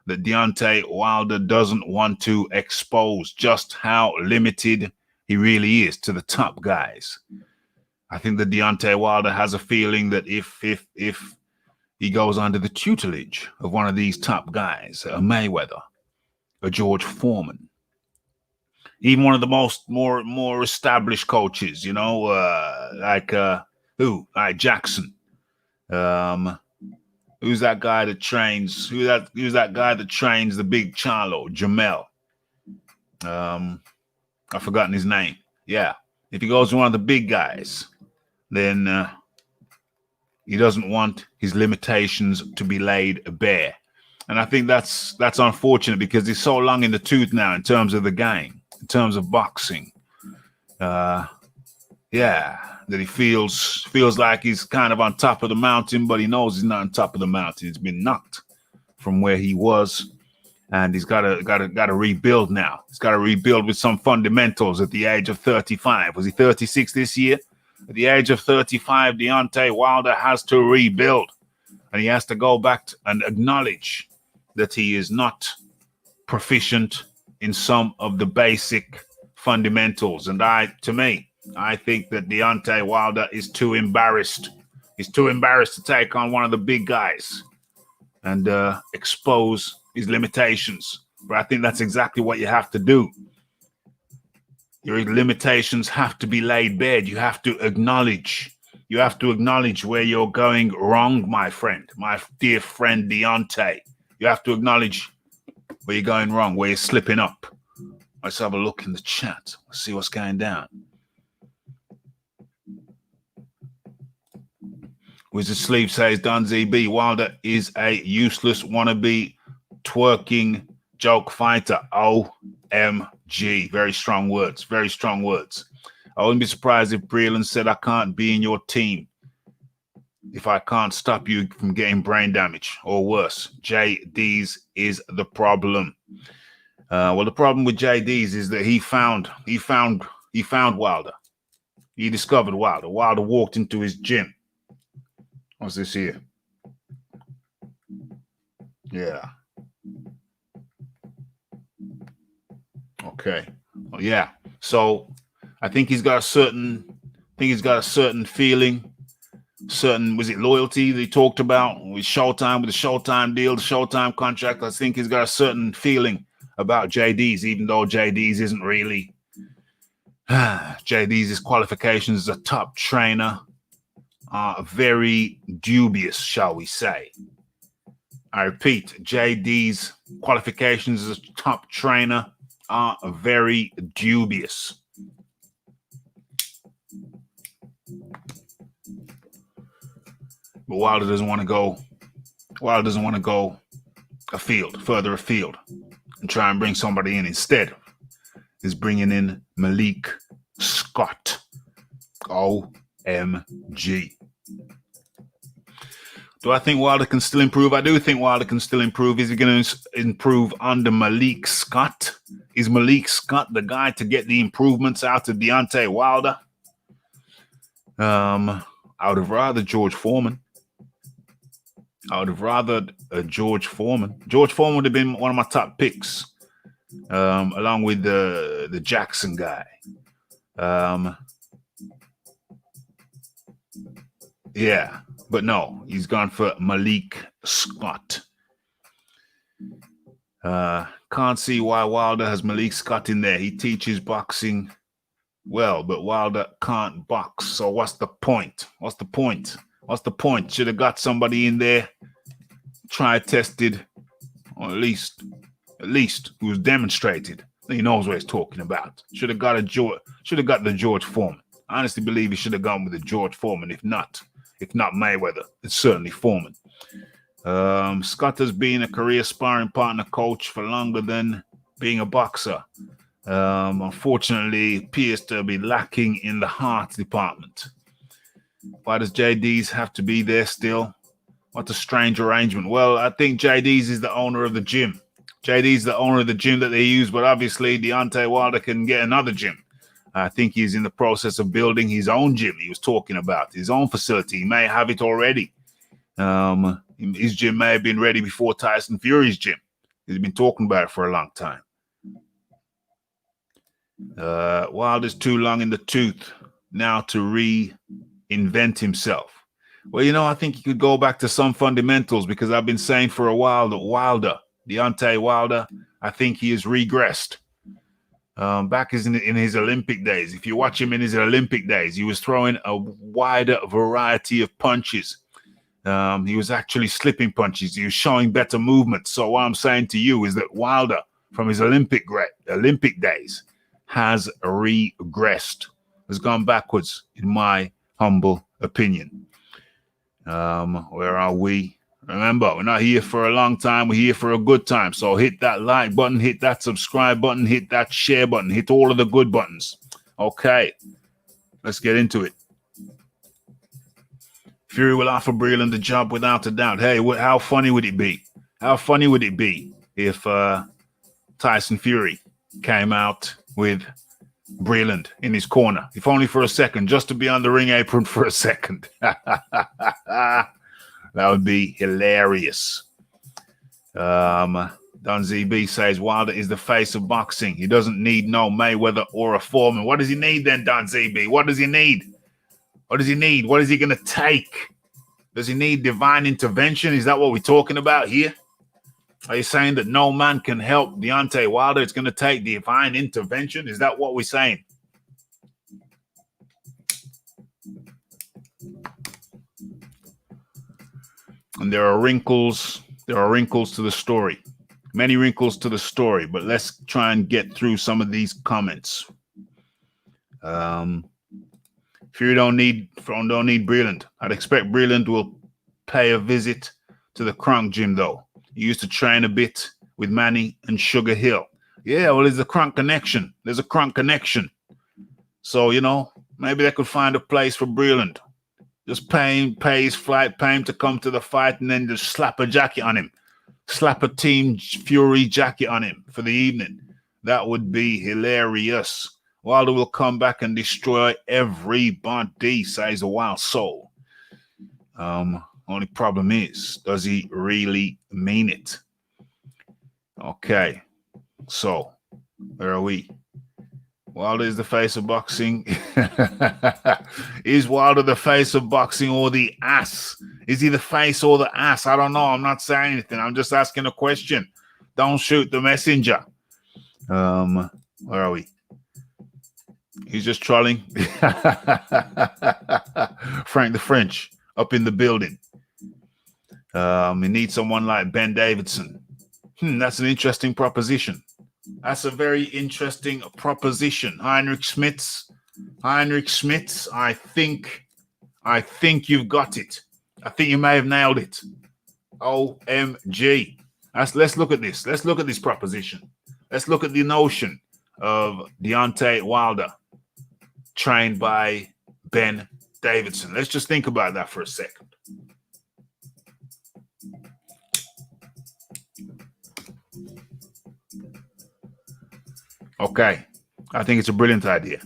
that Deontay Wilder doesn't want to expose just how limited he really is to the top guys. I think that Deontay Wilder has a feeling that if he goes under the tutelage of one of these top guys, a Mayweather, a George Foreman, even one of the more established coaches, you know, like Jackson. Who's that guy that trains? Who's that guy that trains the big Charlo, Jamel? I've forgotten his name. Yeah, if he goes to one of the big guys, then he doesn't want his limitations to be laid bare. And I think that's unfortunate because he's so long in the tooth now in terms of the game, in terms of boxing. that he feels like he's kind of on top of the mountain, but he knows he's not on top of the mountain. He's been knocked from where he was, and he's got to rebuild now. He's got to rebuild with some fundamentals at the age of 35. Was he 36 this year? At the age of 35, Deontay Wilder has to rebuild, and he has to go back and acknowledge that he is not proficient in some of the basic fundamentals. And I think that Deontay Wilder is too embarrassed. He's too embarrassed to take on one of the big guys and expose his limitations. But I think that's exactly what you have to do. Your limitations have to be laid bare. You have to acknowledge. You have to acknowledge where you're going wrong, my friend, my dear friend Deontay. You have to acknowledge where you're going wrong, where you're slipping up. Let's have a look in the chat. Let's see what's going down. Wizard Sleep says, Don ZB, Wilder is a useless wannabe twerking joke fighter. OMG. Very strong words. Very strong words. I wouldn't be surprised if Breland said, I can't be in your team if I can't stop you from getting brain damage or worse. JD's is the problem. Well, the problem with JD's is that he found Wilder. He discovered Wilder. Wilder walked into his gym. What's this here? Yeah. Okay. Well, yeah. So I think he's got a certain feeling, was it loyalty that he talked about with Showtime, with the Showtime deal, the Showtime contract? I think he's got a certain feeling about JD's, even though JD's isn't really. JD's qualifications as a top trainer are very dubious, shall we say. I repeat, JD's qualifications as a top trainer are very dubious. But Wilder doesn't want to go. Wilder doesn't want to go further afield, and try and bring somebody in instead. Is bringing in Malik Scott. OMG. Do I think Wilder can still improve? I do think Wilder can still improve. Is he going to improve under Malik Scott? Is Malik Scott the guy to get the improvements out of Deontay Wilder? I would have rather George Foreman. George Foreman. George Foreman would have been one of my top picks, along with the Jackson guy. Yeah, but no, he's gone for Malik Scott. Can't see why Wilder has Malik Scott in there. He teaches boxing well, but Wilder can't box. So what's the point? Should have got somebody in there, tried, tested, or at least who's demonstrated that he knows what he's talking about. Should have got the George Foreman. I honestly believe he should have gone with the George Foreman. If not Mayweather, it's certainly Foreman. Scott has been a career sparring partner coach for longer than being a boxer. Unfortunately, appears to be lacking in the heart department. Why does JD's have to be there still? What a strange arrangement. Well, I think JD's is the owner of the gym. JD's the owner of the gym that they use, but obviously Deontay Wilder can get another gym. I think he's in the process of building his own gym. He was talking about his own facility. He may have it already. His gym may have been ready before Tyson Fury's gym. He's been talking about it for a long time. Wilder's too long in the tooth now to reinvent himself. Well, I think he could go back to some fundamentals, because I've been saying for a while that Deontay Wilder, I think he has regressed. Back in his Olympic days. If you watch him in his Olympic days, he was throwing a wider variety of punches. He was actually slipping punches. He was showing better movement. So what I'm saying to you is that Wilder, from his Olympic days, has regressed, has gone backwards, in my humble opinion. Where are we? Remember, we're not here for a long time. We're here for a good time. So hit that like button, hit that subscribe button, hit that share button, hit all of the good buttons. Okay. Let's get into it. Fury will offer Breland the job without a doubt. Hey, how funny would it be? How funny would it be if Tyson Fury came out with Breland in his corner, if only for a second, just to be on the ring apron for a second? That would be hilarious. Don ZB says Wilder is the face of boxing. He doesn't need no Mayweather or a Foreman. What does he need then, Don ZB? What does he need? What does he need? What is he going to take? Does he need divine intervention? Is that what we're talking about here? Are you saying that no man can help Deontay Wilder? It's going to take divine intervention? Is that what we're saying? And there are wrinkles to the story. Many wrinkles to the story, but let's try and get through some of these comments. Fury don't need Breland. I'd expect Breland will pay a visit to the Kronk gym, though. He used to train a bit with Manny and Sugar Hill. Yeah, well, there's a Kronk connection. There's a Kronk connection. So, maybe they could find a place for Breland. Just pay his flight, pay him to come to the fight, and then just slap a jacket on him. Slap a Team Fury jacket on him for the evening. That would be hilarious. Wilder will come back and destroy everybody, says a wild soul. Only problem is, does he really mean it? Okay, so where are we? Wilder is the face of boxing. Is Wilder the face of boxing or the ass? Is he the face or the ass? I don't know. I'm not saying anything. I'm just asking a question. Don't shoot the messenger. Where are we? He's just trolling. Frank the French up in the building. He needs someone like Ben Davidson. That's an interesting proposition. That's a very interesting proposition. Heinrich Schmitz, I think you've got it. I think you may have nailed it. OMG. Let's look at this. Let's look at this proposition. Let's look at the notion of Deontay Wilder trained by Ben Davidson. Let's just think about that for a second. Okay, I think it's a brilliant idea.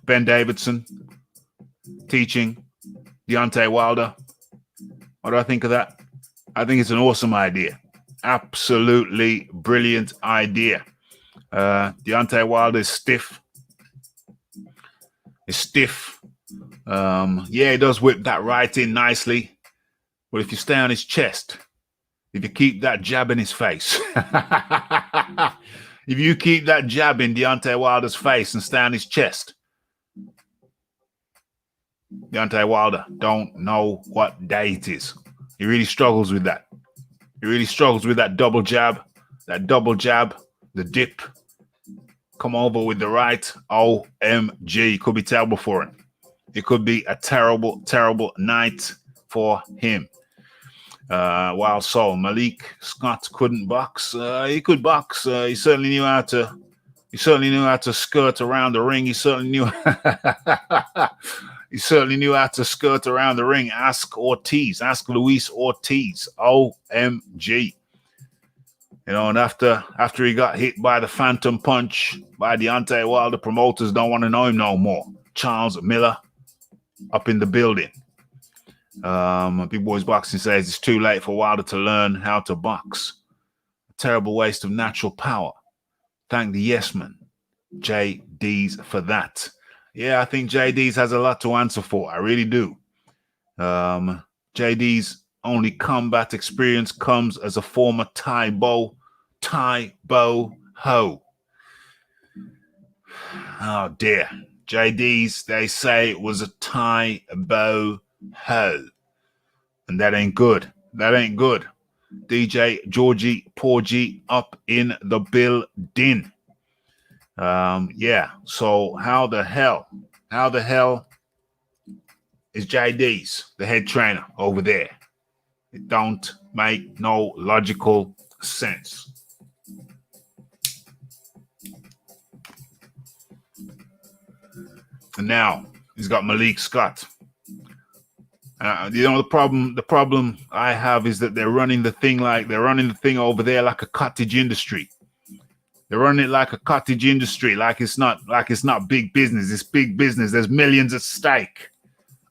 Ben Davidson teaching Deontay Wilder. What do I think of that? I think it's an awesome idea. Absolutely brilliant idea. Deontay Wilder is stiff. Yeah, he does whip that right in nicely. But if you stay on his chest, if you keep that jab in his face, if you keep that jab in Deontay Wilder's face and stay on his chest, Deontay Wilder don't know what day it is. He really struggles with that. He really struggles with that double jab, the dip. Come over with the right. OMG. Could be terrible for him. It could be a terrible, terrible night for him. While so Malik Scott couldn't box. He could box. He certainly knew how to. He certainly knew how to skirt around the ring. He certainly knew. He certainly knew how to skirt around the ring. Ask Ortiz. Ask Luis Ortiz. OMG. And after he got hit by the phantom punch by Deontay Wilder, promoters don't want to know him no more. Charles Miller up in the building. Big Boys Boxing says it's too late for Wilder to learn how to box. A terrible waste of natural power. Thank the yes man, JD's, for that. Yeah, I think JD's has a lot to answer for. I really do. JD's only combat experience comes as a former Thai Bo Ho. Oh dear. JD's, they say it was a Thai Bo Ho. And that ain't good. That ain't good. DJ Georgie Porgy up in the building. Yeah. So how the hell is JD's the head trainer over there? It don't make no logical sense. And now he's got Malik Scott. The problem I have is that they're running the thing over there like a cottage industry. They're running it like a cottage industry, like it's not big business. It's big business. There's millions at stake,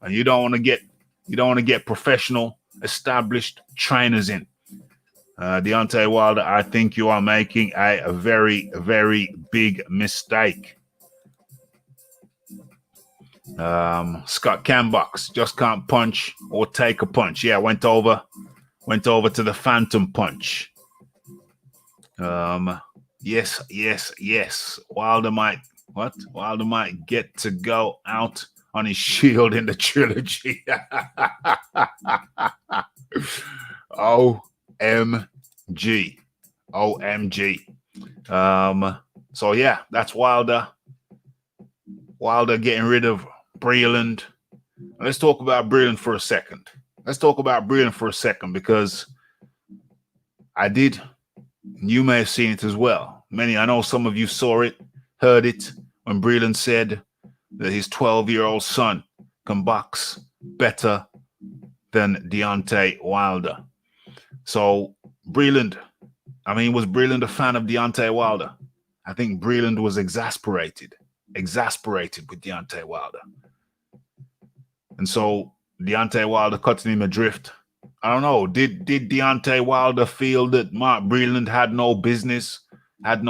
and you don't want to get professional, established trainers in. Deontay Wilder, I think you are making a very, very big mistake. Scott can box, just can't punch or take a punch. Yeah, went over to the phantom punch. Yes. Wilder might get to go out on his shield in the trilogy. OMG. So yeah, that's Wilder getting rid of Breland. Let's talk about Breland for a second. Because you may have seen it as well. I know some of you saw it, heard it, when Breland said that his 12-year-old son can box better than Deontay Wilder. So was Breland a fan of Deontay Wilder? I think Breland was exasperated with Deontay Wilder. And so Deontay Wilder cutting him adrift. I don't know. Did Deontay Wilder feel that Mark Breland had no business throwing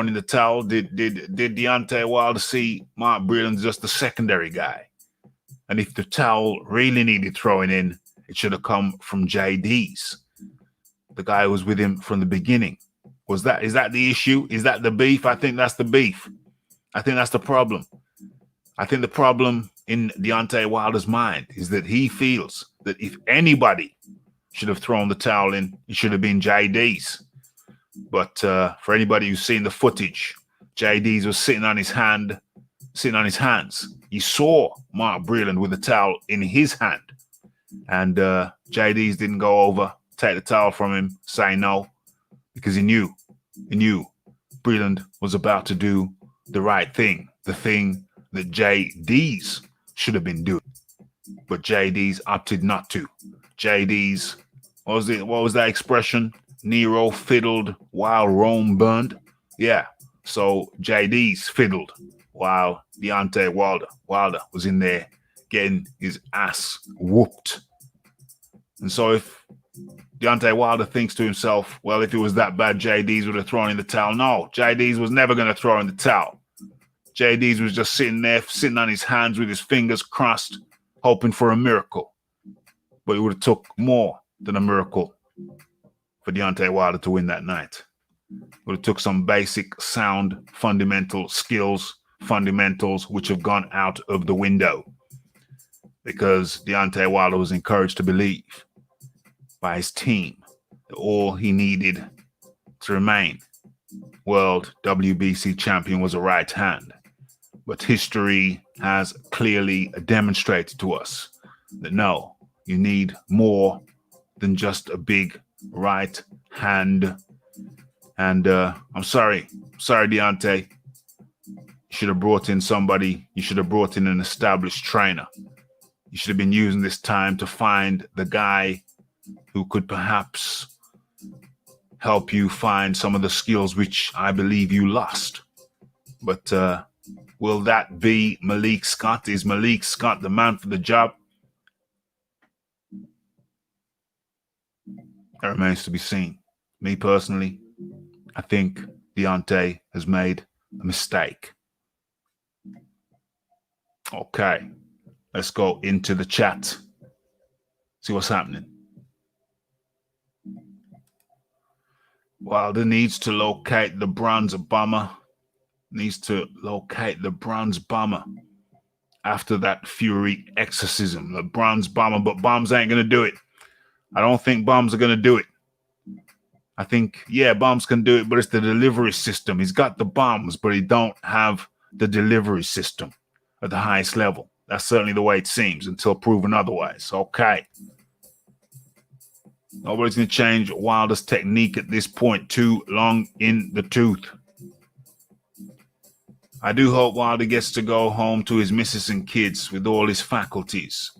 in the towel? Did Deontay Wilder see Mark Breland just the secondary guy? And if the towel really needed throwing in, it should have come from JD's. The guy who was with him from the beginning. Is that the issue? Is that the beef? I think that's the beef. I think that's the problem. I think the problem in Deontay Wilder's mind is that he feels that if anybody should have thrown the towel in, it should have been JD's. But for anybody who's seen the footage, JD's was sitting on his hands. He saw Mark Breland with the towel in his hand. And JD's didn't go over, take the towel from him, say no, because he knew Breland was about to do the right thing, the thing that JD's should have been doing. But JD's opted not to. JD's, what was that expression? Nero fiddled while Rome burned. Yeah. So JD's fiddled while Deontay Wilder was in there getting his ass whooped. And so if Deontay Wilder thinks to himself, well, if it was that bad, JD's would have thrown in the towel. No, JD's was never going to throw in the towel. JD's was just sitting on his hands with his fingers crossed, hoping for a miracle. But it would have took more than a miracle for Deontay Wilder to win that night. It would have took some basic sound, fundamental skills, fundamentals, which have gone out of the window. Because Deontay Wilder was encouraged to believe by his team that all he needed to remain world WBC champion was a right hand. But history has clearly demonstrated to us that no, you need more than just a big right hand. And I'm sorry, Deontay. You should have brought in somebody. You should have brought in an established trainer. You should have been using this time to find the guy who could perhaps help you find some of the skills which I believe you lost. But will that be Malik Scott? Is Malik Scott the man for the job? That remains to be seen. Me personally, I think Deontay has made a mistake. Okay, let's go into the chat. See what's happening. Wilder needs to locate the bronze bomber. After that Fury exorcism. The bronze bomber, but bombs ain't going to do it. I don't think bombs are going to do it. I think, yeah, bombs can do it, but it's the delivery system. He's got the bombs, but he don't have the delivery system at the highest level. That's certainly the way it seems until proven otherwise. Okay. Nobody's going to change Wilder's technique at this point. Too long in the tooth. I do hope Wilder gets to go home to his missus and kids with all his faculties.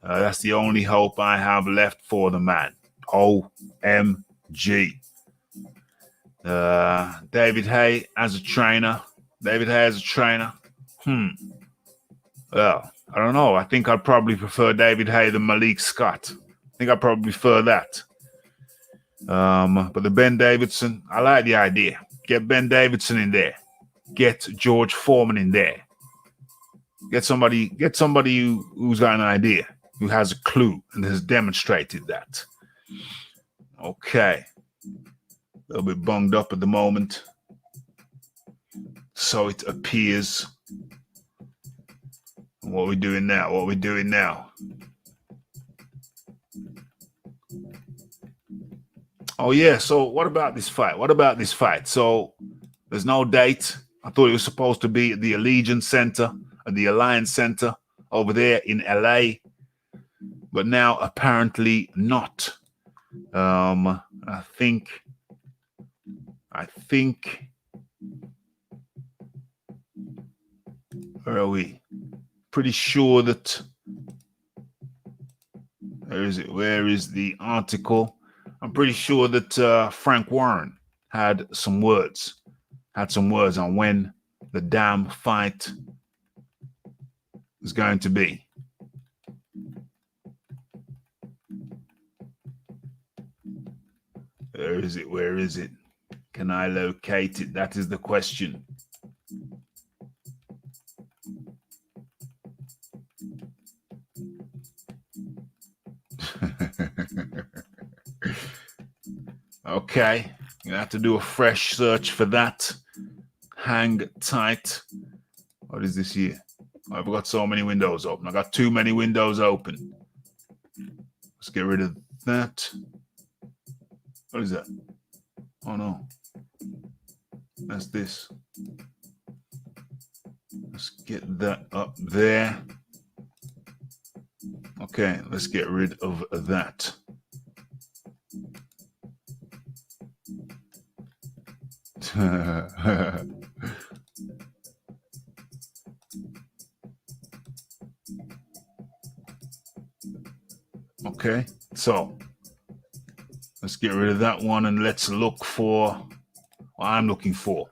That's the only hope I have left for the man. OMG. David Haye as a trainer. Well, I don't know. I think I'd probably prefer David Haye than Malik Scott. I think I'd probably prefer that. But the Ben Davidson, I like the idea. Get Ben Davidson in there. Get George Foreman in there. Get somebody who's got an idea, who has a clue and has demonstrated that. Okay. A little bit bunged up at the moment. So it appears. What are we doing now? Oh, yeah. So what about this fight? So there's no date. I thought it was supposed to be at the Alliance Center over there in LA. But now apparently not. I think. Where are we? Pretty sure that. Where is the article? I'm pretty sure that Frank Warren had some words on when the damn fight is going to be. Where is it? Can I locate it? That is the question. Okay, you have to do a fresh search for that. Hang tight. What is this here? I've got so many windows open. I got too many windows open. Let's get rid of that. What is that? Oh no. That's this. Let's get that up there. Okay, let's get rid of that. Okay, so let's get rid of that one and let's look for what I'm looking for.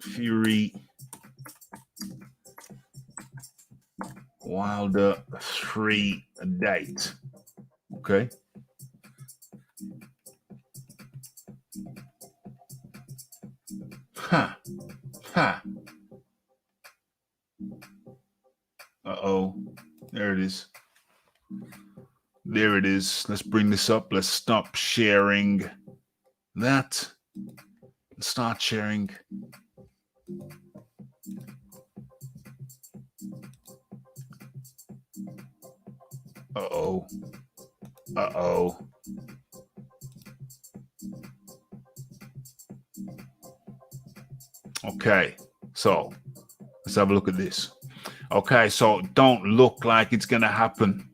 Fury Wilder 3 date. Okay. Uh-oh. There it is. There it is. Let's bring this up. Let's stop sharing that. Start sharing. Uh-oh. Uh-oh. Okay, so let's have a look at this. Okay, so don't look like it's going to happen.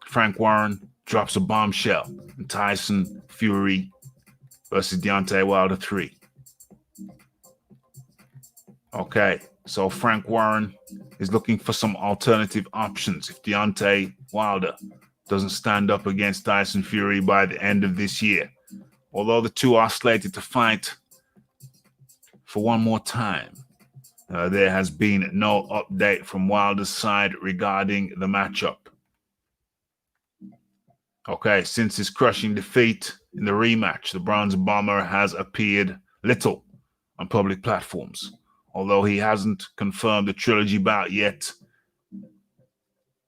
Frank Warren drops a bombshell. And Tyson Fury versus Deontay Wilder 3. Okay, so Frank Warren is looking for some alternative options if Deontay Wilder doesn't stand up against Tyson Fury by the end of this year. Although the two are slated to fight for one more time, there has been no update from Wilder's side regarding the matchup. Okay, since his crushing defeat in the rematch, the Bronze Bomber has appeared little on public platforms. Although he hasn't confirmed the trilogy bout yet,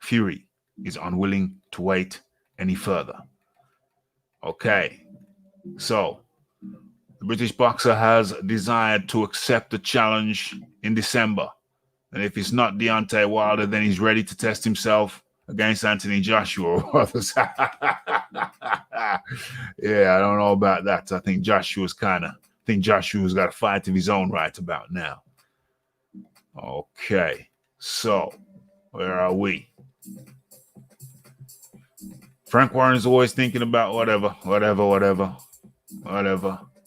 Fury is unwilling to wait any further. Okay, so the British boxer has desired to accept the challenge in December. And if it's not Deontay Wilder, then he's ready to test himself against Anthony Joshua or others. Yeah, I don't know about that. I think Joshua's got a fight of his own right about now. Okay, so where are we? Frank Warren is always thinking about whatever.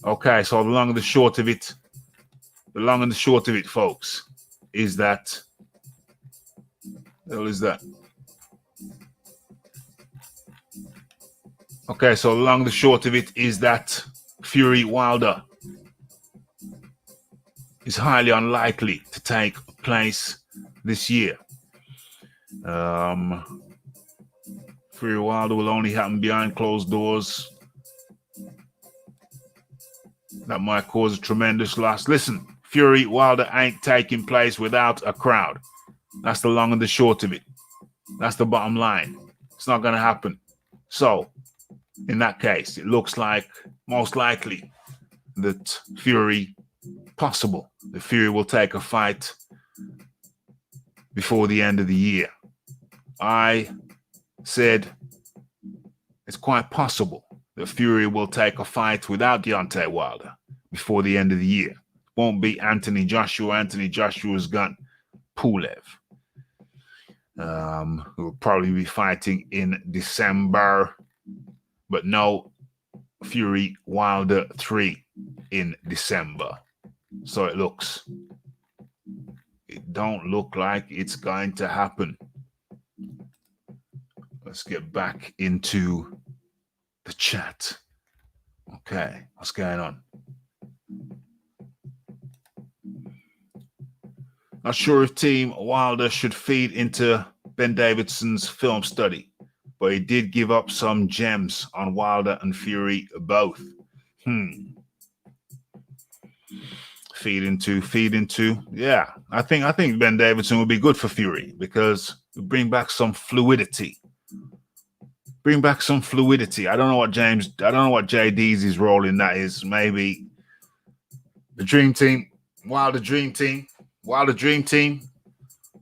Okay, so the long and the short of it, The long and the short of it, folks, is that. What the hell is that? Okay, so the long and the short of it is that Fury Wilder is highly unlikely to take place this year. Fury Wilder will only happen behind closed doors. That might cause a tremendous loss. Listen, Fury Wilder ain't taking place without a crowd. That's the long and the short of it. That's the bottom line. It's not going to happen. So, in that case, it looks like most likely that Fury will take a fight before the end of the year. I said it's quite possible that Fury will take a fight without Deontay Wilder before the end of the year. Won't be Anthony Joshua. Anthony Joshua's got Pulev, who will probably be fighting in December. But no Fury Wilder 3 in December. So it don't look like it's going to happen. Let's get back into the chat. Okay, what's going on? Not sure if Team Wilder should feed into Ben Davidson's film study, but he did give up some gems on Wilder and Fury both. Feed into. Yeah, I think Ben Davidson would be good for Fury because it bring back some fluidity. I don't know what JD's role in that is. Maybe the Dream Team, Wilder Dream Team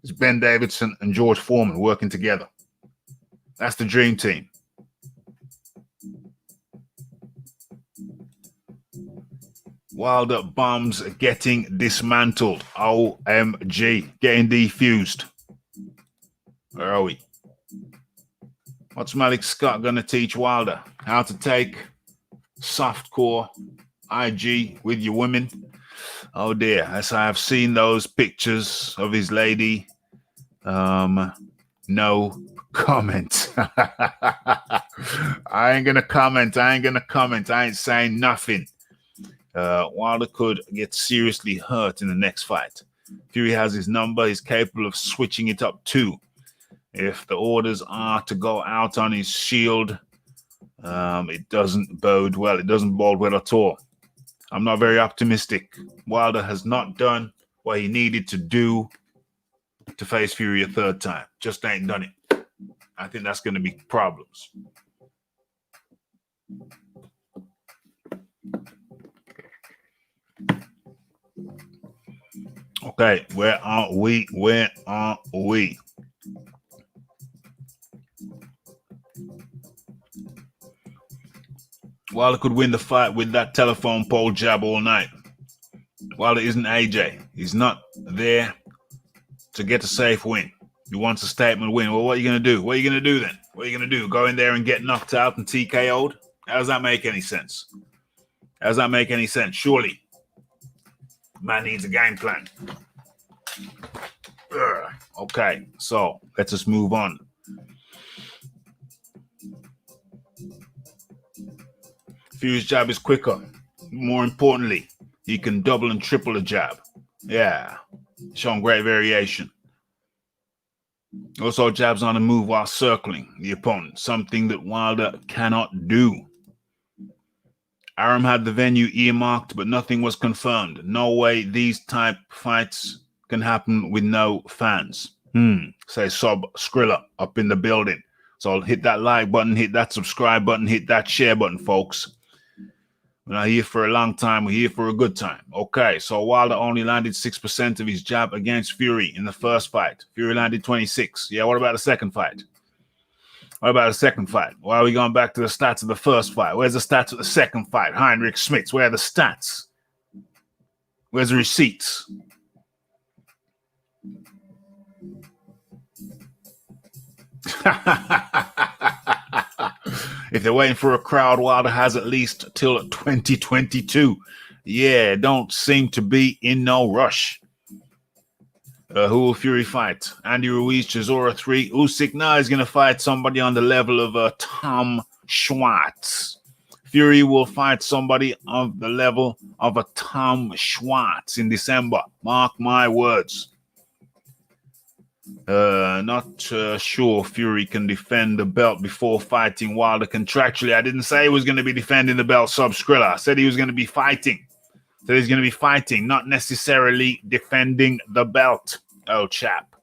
is Ben Davidson and George Foreman working together. That's the Dream Team. Wilder bombs getting dismantled. OMG. Getting defused. Where are we? What's Malik Scott going to teach Wilder? How to take softcore IG with your women? Oh dear. As I have seen those pictures of his lady. No comment. I ain't gonna comment. I ain't saying nothing. Wilder could get seriously hurt in the next fight. Fury has his number. He's capable of switching it up too. If the orders are to go out on his shield, it doesn't bode well. It doesn't bode well at all. I'm not very optimistic. Wilder has not done what he needed to do to face Fury a third time. Just ain't done it. I think that's going to be problems. Okay, where are we? Wilder could win the fight with that telephone pole jab all night. Wilder isn't AJ. He's not there to get a safe win. He wants a statement win. Well, what are you going to do? What are you going to do then? What are you going to do? Go in there and get knocked out and TKO'd? How does that make any sense? Surely, man needs a game plan. Okay, so let's just move on. Fury's jab is quicker. More importantly, he can double and triple the jab. Yeah, showing great variation. Also jabs on the move while circling the opponent, something that Wilder cannot do. Arum had the venue earmarked, but nothing was confirmed. No way these type fights can happen with no fans. Say Sub Skrilla up in the building. So hit that like button, hit that subscribe button, hit that share button, folks. We're not here for a long time. We're here for a good time. Okay, so Wilder only landed 6% of his jab against Fury in the first fight. Fury landed 26. Yeah, what about the second fight? Why are we going back to the stats of the first fight? Where's the stats of the second fight? Heinrich Schmitz, where are the stats? Where's the receipts? If they're waiting for a crowd, Wilder has at least till 2022. Yeah, don't seem to be in no rush. Who will Fury fight? Andy Ruiz, Chisora 3. Usyk now is going to fight somebody on the level of Tom Schwartz. Fury will fight somebody of the level of a Tom Schwartz in December. Mark my words. Not sure Fury can defend the belt before fighting Wilder contractually. I didn't say he was going to be defending the belt sub Skrilla. I said he was going to be fighting. So he's going to be fighting, not necessarily defending the belt, old chap.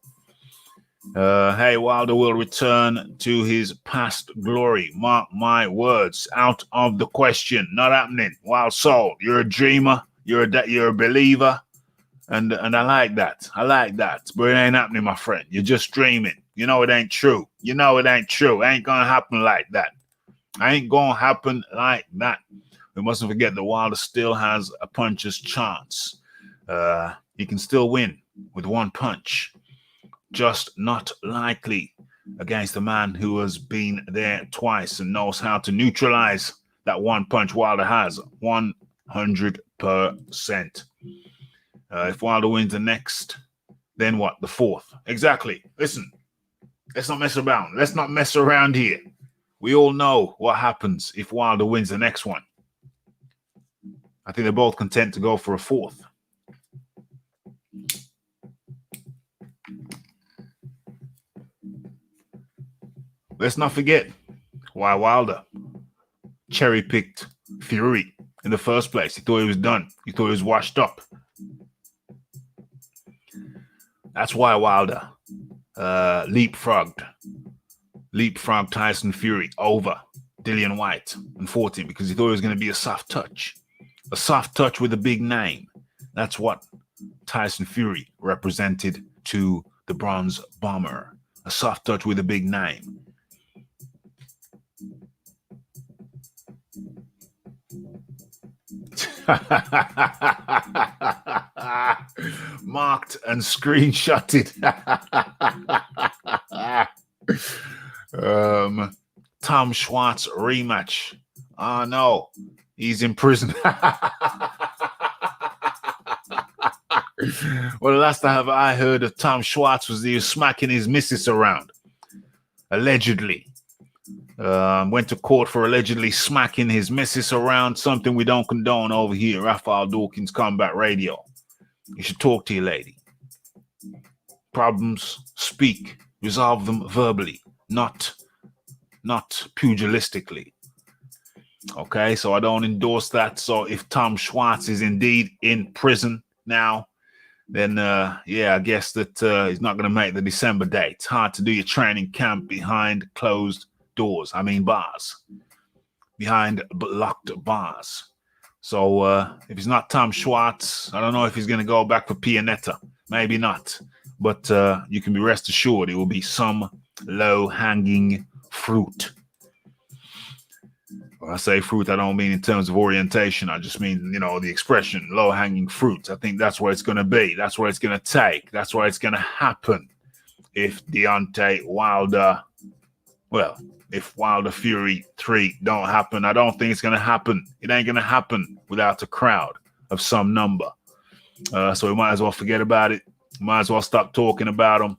Hey, Wilder will return to his past glory. Mark my words. Out of the question. Not happening. Wild soul. You're a dreamer. You're a believer. And I like that. I like that. But it ain't happening, my friend. You're just dreaming. You know it ain't true. You know it ain't true. It ain't going to happen like that. Ain't going to happen like that. We mustn't forget that Wilder still has a puncher's chance. He can still win with one punch. Just not likely against a man who has been there twice and knows how to neutralize that one punch Wilder has 100%. If Wilder wins the next, then what? The fourth. Exactly. Listen, let's not mess around. Let's not mess around here. We all know what happens if Wilder wins the next one. I think they're both content to go for a fourth. Let's not forget why Wilder cherry-picked Fury in the first place. He thought he was done. He thought he was washed up. That's why Wilder leapfrogged Tyson Fury over Dillian White and fought him because he thought it was going to be a soft touch with a big name. That's what Tyson Fury represented to the Bronze Bomber. A soft touch with a big name. Marked and screenshotted. Tom Schwartz rematch. Oh no, he's in prison. Well, the last time I heard of Tom Schwartz was he was smacking his missus around. Allegedly. Went to court for allegedly smacking his missus around, something we don't condone over here. Raphael Dawkins Combat Radio. You should talk to your lady. Problems, speak. Resolve them verbally, not pugilistically. Okay, so I don't endorse that. So if Tom Schwartz is indeed in prison now, then I guess that he's not going to make the December date. It's hard to do your training camp behind closed doors. I mean bars. Behind locked bars. So if he's not Tom Schwartz, I don't know if he's going to go back for Pianetta. Maybe not. But you can be rest assured it will be some low-hanging fruit. When I say fruit, I don't mean in terms of orientation. I just mean, the expression low-hanging fruit. I think that's where it's going to be. That's where it's going to take. That's where it's going to happen. If Deontay Wilder, if Wilder Fury 3 don't happen, I don't think it's going to happen. It ain't going to happen without a crowd of some number. So we might as well forget about it. Might as well stop talking about them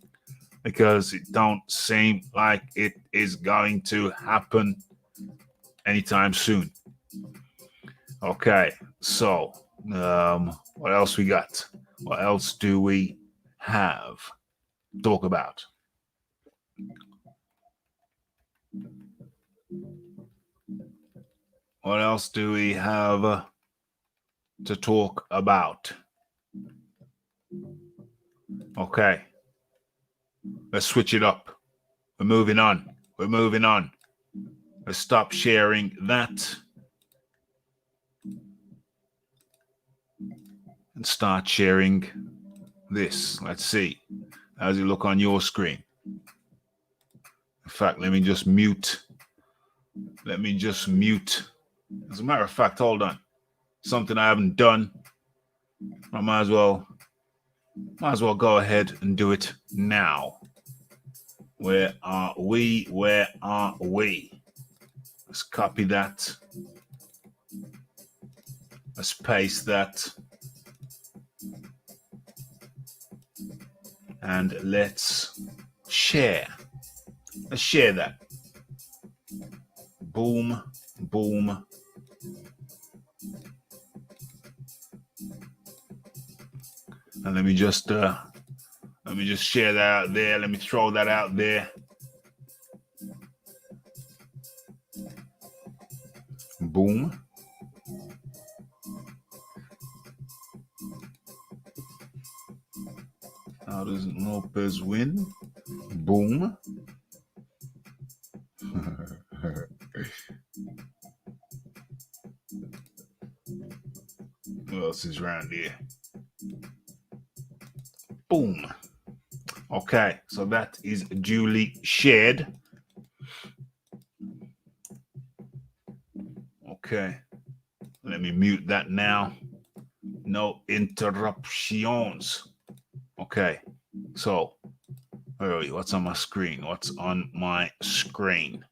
because it don't seem like it is going to happen anytime soon. Okay, so what else we got? What else do we have to talk about? What else do we have to talk about? Okay, let's switch it up. We're moving on. Let's stop sharing that and start sharing this. Let's see. How does it look on your screen? In fact, let me just mute. As a matter of fact, hold on. Something I haven't done. I might as well go ahead and do it now. Where are we? Let's copy that. Let's paste that. And let's share. Let's share that. Boom, boom. And let me just share that out there. Let me throw that out there. Boom. How does Lopez win? Boom. What else is around here? Boom. Okay, so that is duly shared. Okay, let me mute that now. No interruptions. Okay, so where are you? What's on my screen? What's on my screen?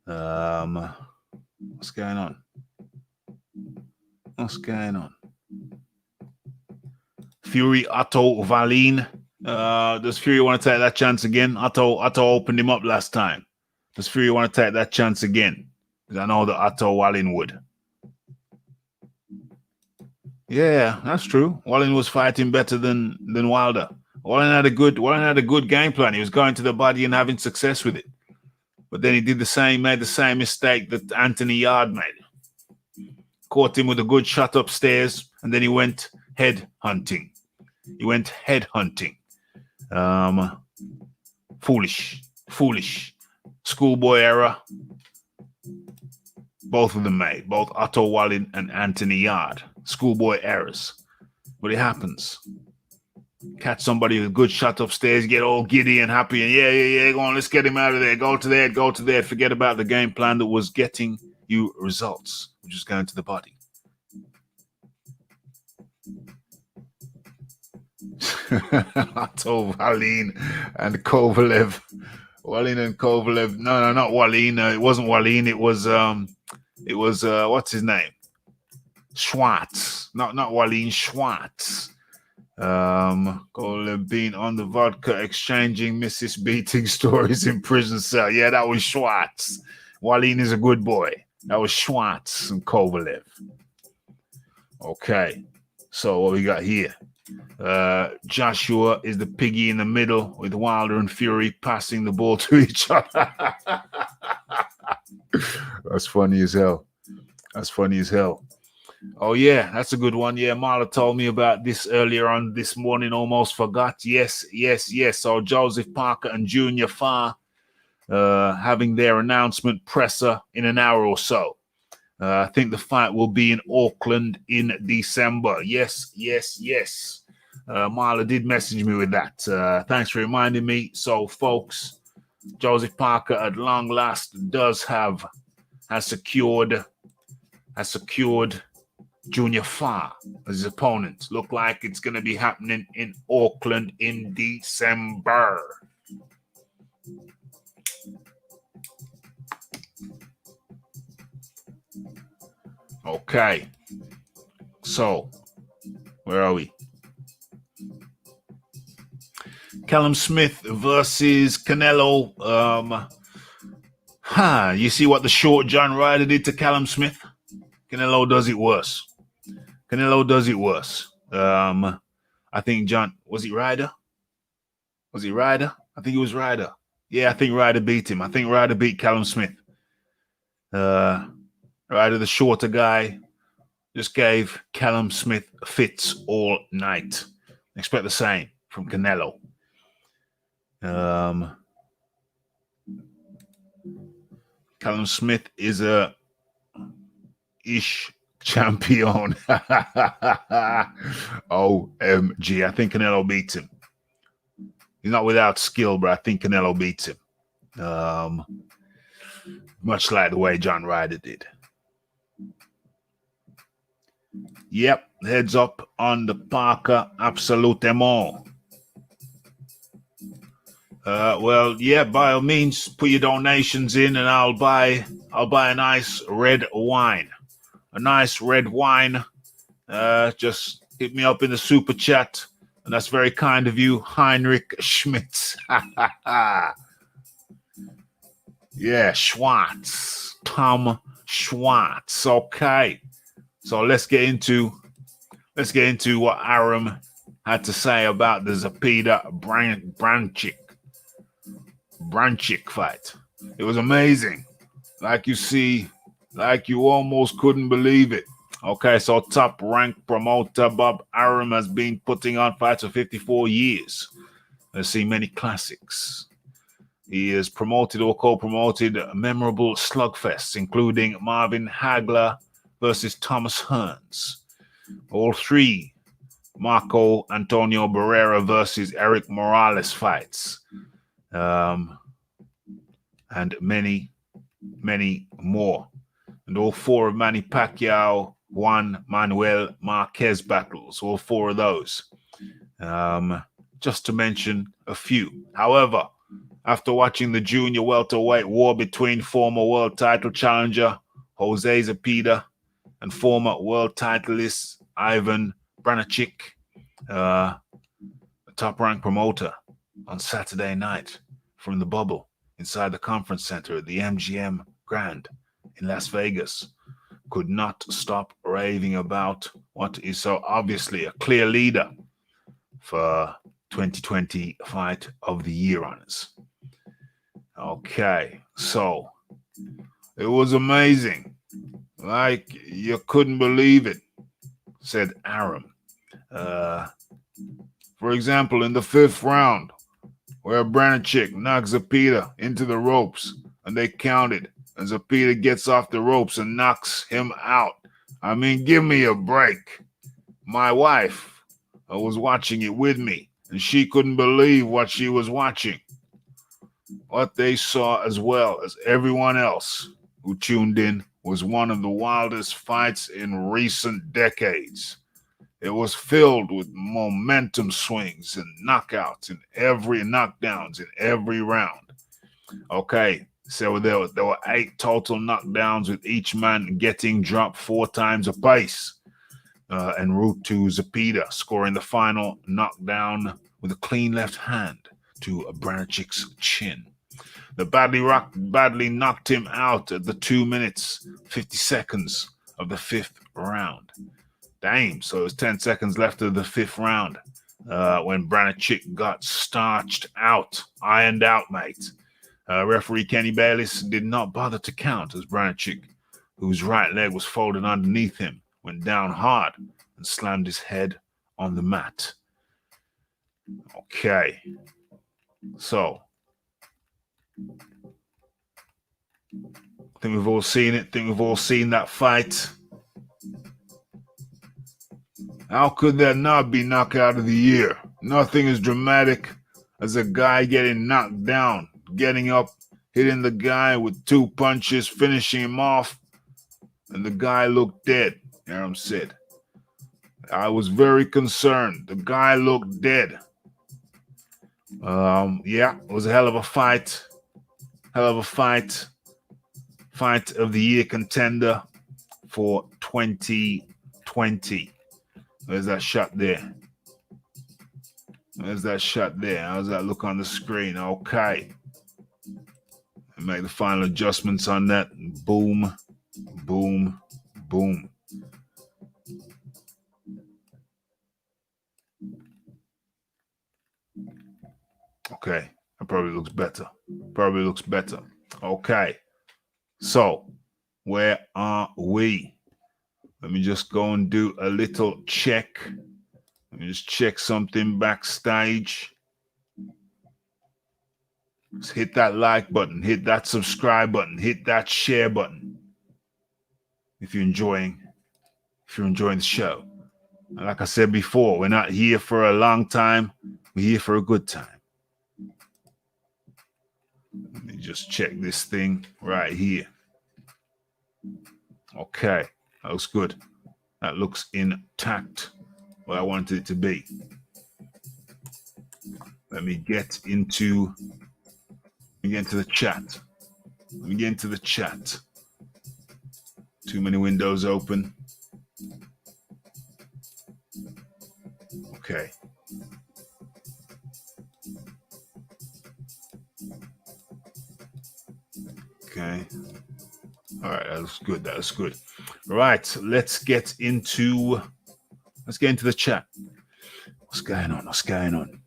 What's going on? What's going on? Fury, Otto, Wallin. Does Fury want to take that chance again? Otto opened him up last time. Does Fury want to take that chance again? Because I know that Otto Wallin would. Yeah, that's true. Wallin was fighting better than Wilder. Wallin had a good game plan. He was going to the body and having success with it. But then he made the same mistake that Anthony Yard made. Caught him with a good shot upstairs, and then he went head hunting. Foolish. Schoolboy error. Both of them made. Both Otto Wallin and Anthony Yard. Schoolboy errors. But it happens. Catch somebody with a good shot upstairs, get all giddy and happy, and yeah, go on, let's get him out of there. Go to there. Forget about the game plan that was getting you results, which is going to the body. Otto Wallin and Kovalev. Wallin and Kovalev. No, not Wallin. It wasn't Wallin. It was what's his name? Schwartz. Not Wallin, Schwartz. Kovalev being on the vodka, exchanging Mrs. Beating stories in prison cell. Yeah, that was Schwartz. Wallin is a good boy. That was Schwartz and Kovalev. Okay, so what we got here? Joshua is the piggy in the middle with Wilder and Fury passing the ball to each other. That's funny as hell. Oh, yeah, that's a good one. Yeah, Marla told me about this earlier on this morning. Almost forgot. Yes. So Joseph Parker and Junior Farr having their announcement presser in an hour or so. I think the fight will be in Auckland in December. Yes. Marla did message me with that. Thanks for reminding me. So, folks, Joseph Parker at long last has secured Junior Farr as his opponent. Look like it's going to be happening in Auckland in December. Okay. So, where are we? Callum Smith versus Canelo. You see what the short John Ryder did to Callum Smith? Canelo does it worse. I think John, was it Ryder? I think it was Ryder. Yeah, I think Ryder beat him. I think Ryder beat Callum Smith. Ryder, the shorter guy, just gave Callum Smith fits all night. Expect the same from Canelo. Callum Smith is a ish champion. OMG. I think Canelo beats him. He's not without skill, but I think Canelo beats him. Much like the way John Ryder did. Yep, heads up on the Parker Absolutement. Well, yeah, by all means, put your donations in and I'll buy a nice red wine. a nice red wine, just hit me up in the super chat. And that's very kind of you, Heinrich Schmitz. Yeah, Schwartz. Tom Schwartz. Okay. So let's get into what Arum had to say about the Zepeda Branchik fight. It was amazing. Like you almost couldn't believe it. Okay, so top ranked promoter Bob Arum has been putting on fights for 54 years. Has seen many classics. He has promoted or co-promoted memorable slugfests, including Marvin Hagler versus Thomas Hearns. All three Marco Antonio Barrera versus Eric Morales fights. And many, many more. And all four of Manny Pacquiao, Juan Manuel Marquez battles, all four of those. Just to mention a few. However, after watching the junior welterweight war between former world title challenger Jose Zepeda and former world titleist Ivan Branachik, a top-ranked promoter, on Saturday night from the bubble inside the conference center at the MGM Grand in Las Vegas, could not stop raving about what is so obviously a clear leader for 2020 Fight of the Year honors. Okay, so it was amazing. Like you couldn't believe it, said Arum. For example, in the 5th round, where Branachik knocks Zepeda into the ropes and they counted, and Zepeda gets off the ropes and knocks him out. I mean, give me a break. My wife was watching it with me, and she couldn't believe what she was watching. What they saw, as well as everyone else who tuned in, was one of the wildest fights in recent decades. It was filled with momentum swings and knockouts and knockdowns in every round. Okay, so there were 8 total knockdowns, with each man getting dropped 4 times apiece. En route to Zepeda scoring the final knockdown with a clean left hand to Branachik's chin. The badly knocked him out at the 2 minutes, 50 seconds of the 5th round. Damn, so it was 10 seconds left of the 5th round when Branachik got starched out, ironed out, mate. Referee Kenny Bayless did not bother to count as Branachik, whose right leg was folded underneath him, went down hard and slammed his head on the mat. Okay, so I think we've all seen it. I think we've all seen that fight. How could that not be knockout of the year? Nothing as dramatic as a guy getting knocked down, getting up, hitting the guy with 2 punches, finishing him off, and the guy looked dead, Arum said. I was very concerned. The guy looked dead. Yeah, it was a hell of a fight. Fight of the year contender for 2020. There's that shot there. How's that look on the screen? Okay. And make the final adjustments on that. Boom, boom, boom. Okay. That probably looks better. Okay. So, where are we? Let me just go and do a little check. Let me just check something backstage. Just hit that like button, hit that subscribe button, hit that share button. If you're enjoying the show. And like I said before, we're not here for a long time. We're here for a good time. Let me just check this thing right here. Okay, that looks good. That looks intact, what I wanted it to be. Let me get into the chat. Too many windows open. Okay. Okay. All right, that's good. That's good. Right, let's get into the chat. What's going on? What's going on?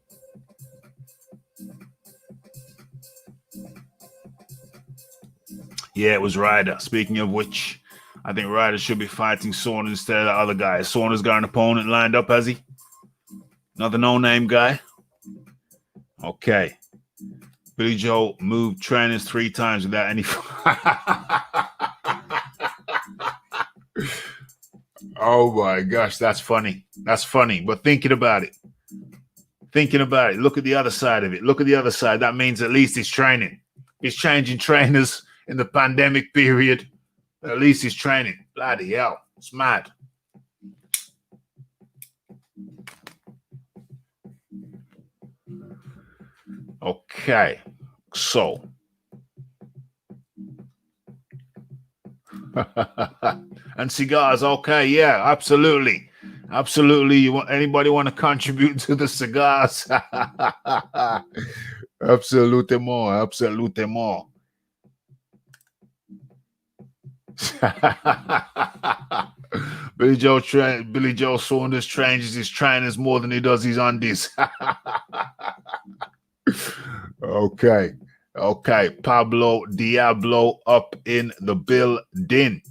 Yeah, it was Ryder. Speaking of which, I think Ryder should be fighting Saunders instead of the other guy. Saunders got an opponent lined up, has he? Another no-name guy? Okay. Billy Joe moved trainers 3 times without any... Oh my gosh, that's funny. That's funny. But thinking about it, look at the other side of it. Look at the other side. That means at least he's training. He's changing trainers in the pandemic period. At least he's training. Bloody hell. It's mad. Okay. So. And cigars. Okay. Yeah, absolutely. Absolutely. Anybody want to contribute to the cigars? Absolutely more. Absolutely more. Billy Joe Saunders changes his trainers more than he does his undies. Okay. Pablo Diablo up in the building.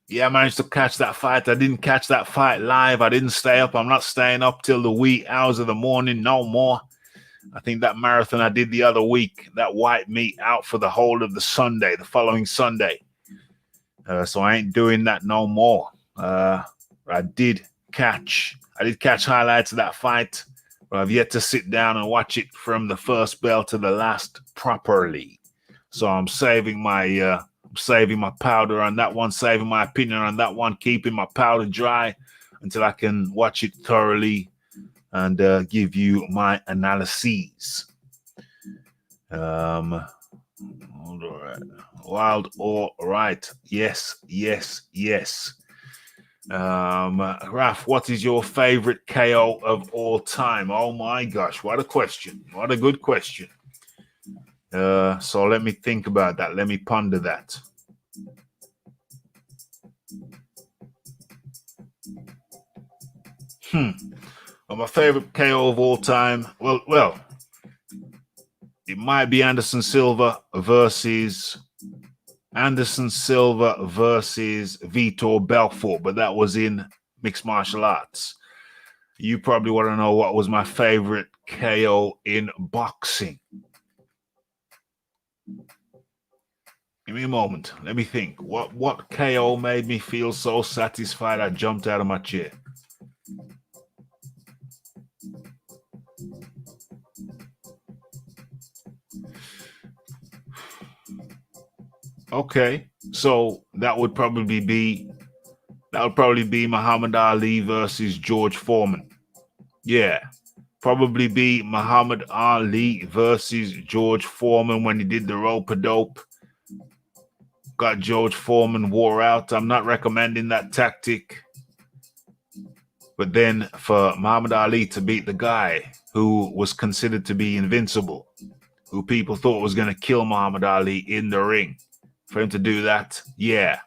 Yeah, I managed to catch that fight. I didn't catch that fight live. I didn't stay up. I'm not staying up till the wee hours of the morning. No more. I think that marathon I did the other week, that wiped me out for the whole of the following Sunday. So I ain't doing that no more. I did catch highlights of that fight, but I've yet to sit down and watch it from the first bell to the last properly. So I'm saving my powder on that one, saving my opinion on that one, keeping my powder dry until I can watch it thoroughly and give you my analyses. All right. Wild or right. Yes. Raf, what is your favorite KO of all time? Oh my gosh, what a question. What a good question. So let me think about that. Let me ponder that. Well, my favorite KO of all time. Well, it might be Anderson Silva versus Vitor Belfort, but that was in mixed martial arts. You probably want to know what was my favorite KO in boxing. Give me a moment. Let me think. What KO made me feel so satisfied I jumped out of my chair? Okay, so that would probably be Muhammad Ali versus George Foreman. Yeah, probably be Muhammad Ali versus George Foreman when he did the rope-a-dope. Got George Foreman wore out. I'm not recommending that tactic. But then for Muhammad Ali to beat the guy who was considered to be invincible, who people thought was going to kill Muhammad Ali in the ring, for him to do that, yes.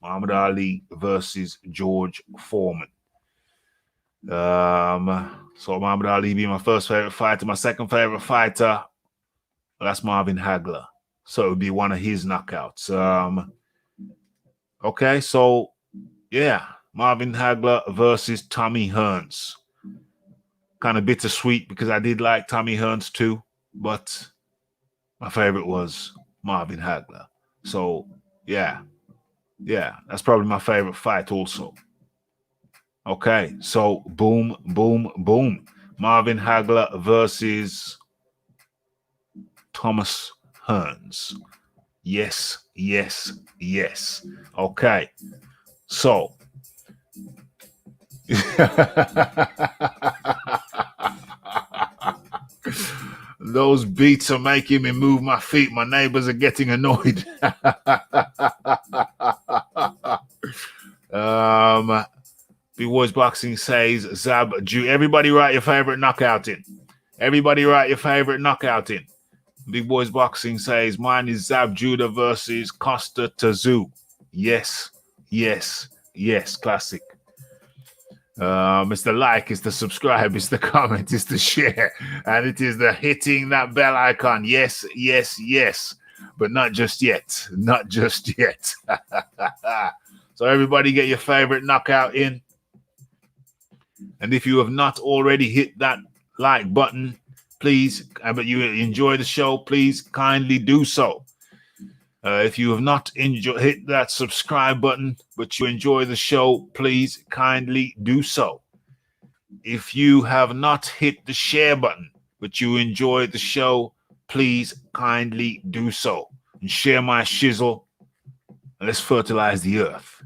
Muhammad Ali versus George Foreman. So Muhammad Ali being my first favorite fighter. My second favorite fighter, well, that's Marvin Hagler. So it would be one of his knockouts. Okay, so yeah, Marvin Hagler versus Tommy Hearns. Kind of bittersweet because I did like Tommy Hearns too, but my favorite was Marvin Hagler. So yeah, that's probably my favorite fight also. Okay, so boom. Marvin Hagler versus Thomas Hearns. Yes. Okay, so Those beats are making me move my feet. My neighbors are getting annoyed. Big Boys Boxing says Zab Jew. Everybody write your favorite knockout in. Everybody write your favorite knockout in. Big Boys Boxing says mine is Zab Judah versus Costa Tazoo. Yes, yes, yes. Classic. It's the like, it's the subscribe, it's the comment, it's the share, and it is the hitting that bell icon. Yes, yes, yes. But not just yet. Not just yet. So everybody get your favorite knockout in. And if you have not already hit that like button, please, but you enjoy the show, please kindly do so. If you have not hit that subscribe button, but you enjoy the show, please kindly do so. If you have not hit the share button, but you enjoy the show, please kindly do so. And share my shizzle. And let's fertilize the earth.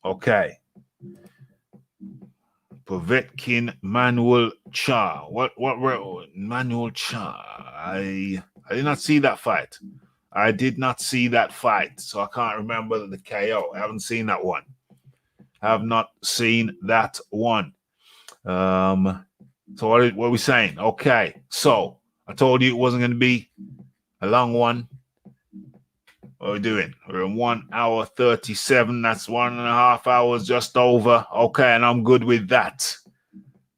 Okay. Povetkin Manuel Cha. What Manuel Cha? I did not see that fight. I did not see that fight, so I can't remember the KO. I haven't seen that one. I have not seen that one. So what are we saying? Okay, so I told you it wasn't going to be a long one. What are we doing? We're in 1 hour 37. That's 1.5 hours just over. Okay, and I'm good with that.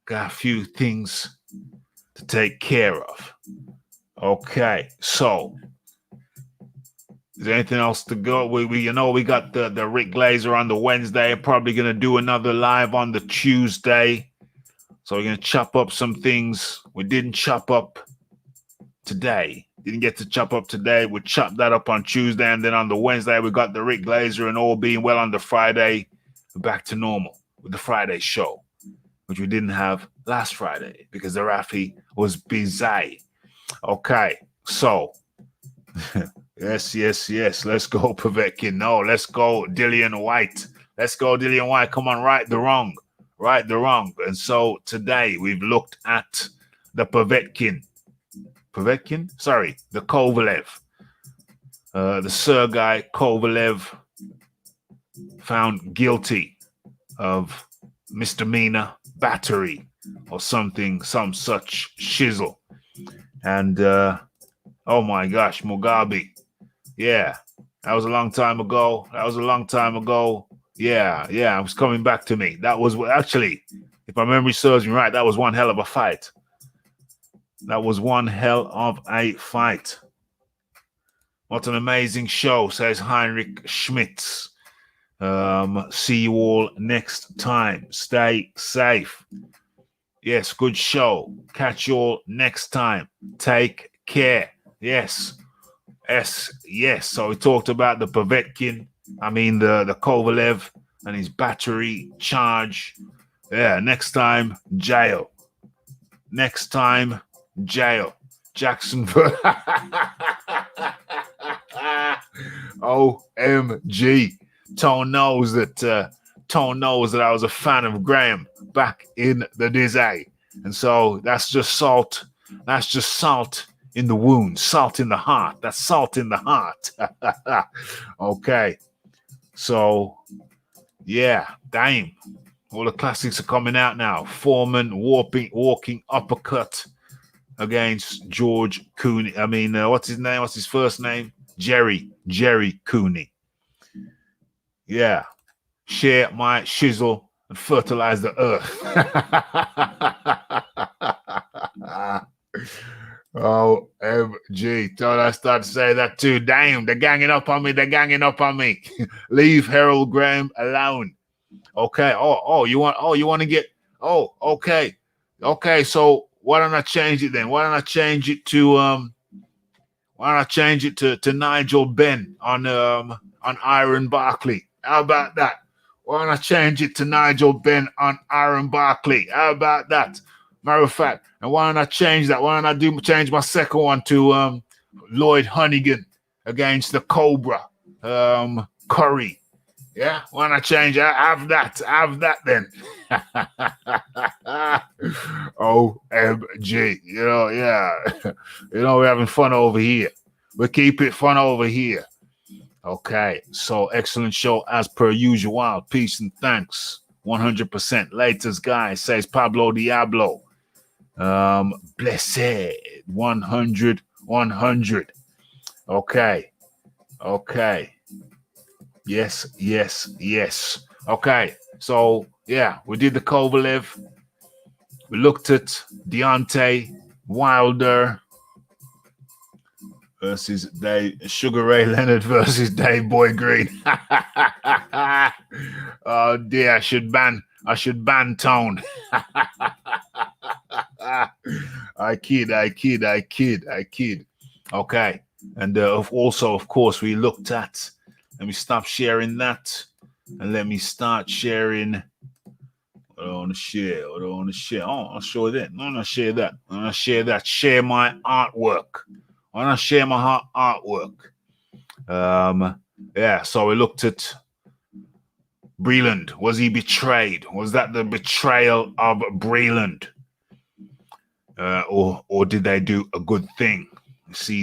Got a few things to take care of. Okay, so is there anything else to go? We got the Rick Glazer on the Wednesday. Probably going to do another live on the Tuesday. So we're going to chop up some things we didn't chop up today. Didn't get to chop up today. We'll chop that up on Tuesday. And then on the Wednesday, we got the Rick Glazer, and all being well on the Friday, we're back to normal with the Friday show, which we didn't have last Friday because the Rafi was busy. Okay, so... Yes. Let's go, Povetkin. No, let's go, Dillian White. Let's go, Dillian White. Come on, right the wrong. And so today we've looked at the Povetkin. The Kovalev. The Sergei Kovalev found guilty of misdemeanor battery or something, some such shizzle. And, oh my gosh, Mugabe. Yeah, that was a long time ago. Yeah, it was coming back to me. That was actually, if my memory serves me right, that was one hell of a fight. What an amazing show, says Heinrich Schmitz. See you all next time. Stay safe. Yes, good show. Catch you all next time. Take care. Yes. So we talked about the Povetkin, the Kovalev and his battery charge. Yeah, next time, jail. Jacksonville. OMG. Tone knows that I was a fan of Graham back in the day. And so that's just salt. In the wound, salt in the heart. That's salt in the heart. Okay. So, yeah, damn. All the classics are coming out now. Foreman walking uppercut against George Cooney. What's his name? What's his first name? Jerry Cooney. Yeah. Share my shizzle and fertilize the earth. OMG. Thought I started to say that too. Damn, they're ganging up on me. Leave Harold Graham alone. Okay. You want to get okay. Okay, so why don't I change it then? Why don't I change it to Nigel Benn on Iron Barkley? How about that? Why don't I change it to Nigel Benn on Iron Barkley? How about that? Matter of fact, and why don't I change that? Why don't I change my second one to Lloyd Honeyghan against the Cobra, Curry Yeah, why not change? Have that then. OMG. You know, yeah. You know, we're having fun over here. We keep it fun over here. Okay, so excellent show as per usual. Peace and thanks. 100%. Latest guy says Pablo Diablo. Blessed. 100. Okay. Yes. Okay, so yeah, we did the Kovalev. We looked at Deontay Wilder versus Sugar Ray Leonard versus Dave Boy Green. Oh dear, I should ban Tone. I kid. Okay, and also, of course, we looked at. Let me stop sharing that, and let me start sharing. I don't want to share. Oh, I'll show that. No, I'm not share that. I'm not share that. Share my artwork. I'm not share my artwork. Yeah. So we looked at Breland. Was he betrayed? Was that the betrayal of Breland? Or did they do a good thing? You see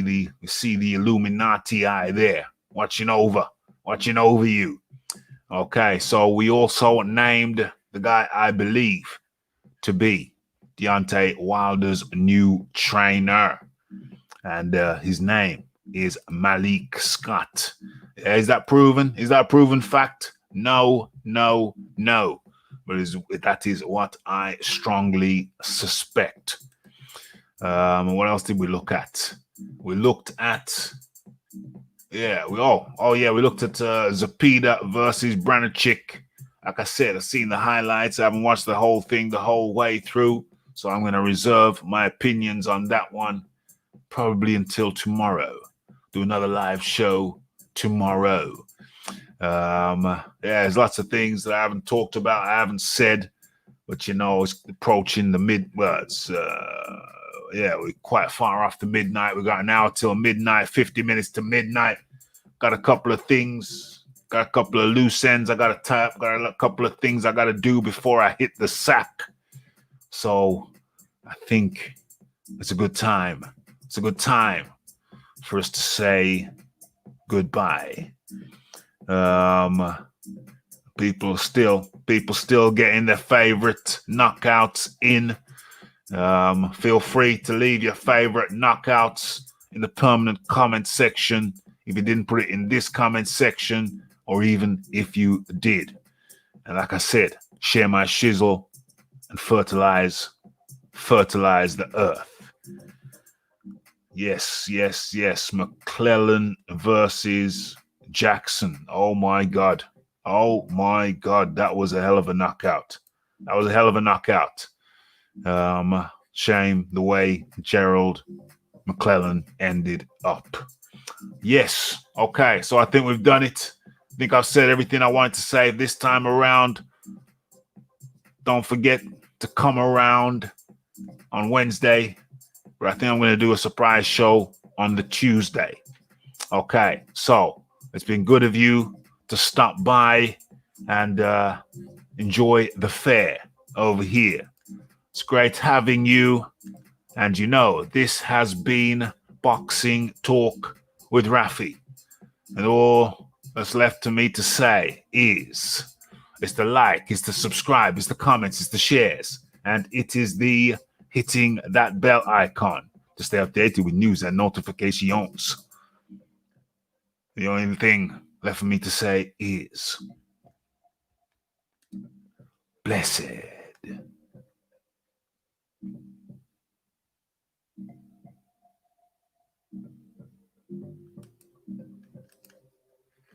the Illuminati eye there, watching over you. Okay, so we also named the guy I believe to be Deontay Wilder's new trainer, and his name is Malik Scott. Is that proven? Is that a proven fact? No. But that is what I strongly suspect. What else did we look at? We looked at we looked at Zepeda versus Branachik. Like I said, I've seen the highlights. I haven't watched the whole thing the whole way through, so I'm going to reserve my opinions on that one probably until tomorrow. Do another live show tomorrow. There's lots of things that I haven't talked about, I haven't said, but it's approaching the midwards. We're quite far off the midnight. We got an hour till midnight, 50 minutes to midnight. Got a couple of things, got a couple of loose ends I got to tie up, got a couple of things I got to do before I hit the sack. So I think it's a good time. It's a good time for us to say goodbye. People still getting their favorite knockouts in. Feel free to leave your favorite knockouts in the permanent comment section if you didn't put it in this comment section, or even if you did. And like I said, share my shizzle and fertilize the earth. Yes. McClellan versus Jackson. Oh my God. That was a hell of a knockout. Shame the way Gerald McClellan ended up. Yes. Okay. So I think we've done it. I think I've said everything I wanted to say this time around. Don't forget to come around on Wednesday. But I think I'm going to do a surprise show on the Tuesday. Okay. So it's been good of you to stop by and enjoy the fair over here. It's great having you. And this has been Boxing Talk with Rafi. And all that's left to me to say is it's the like, it's the subscribe, it's the comments, it's the shares, and it is the hitting that bell icon to stay updated with news and notifications. The only thing left for me to say is blessed.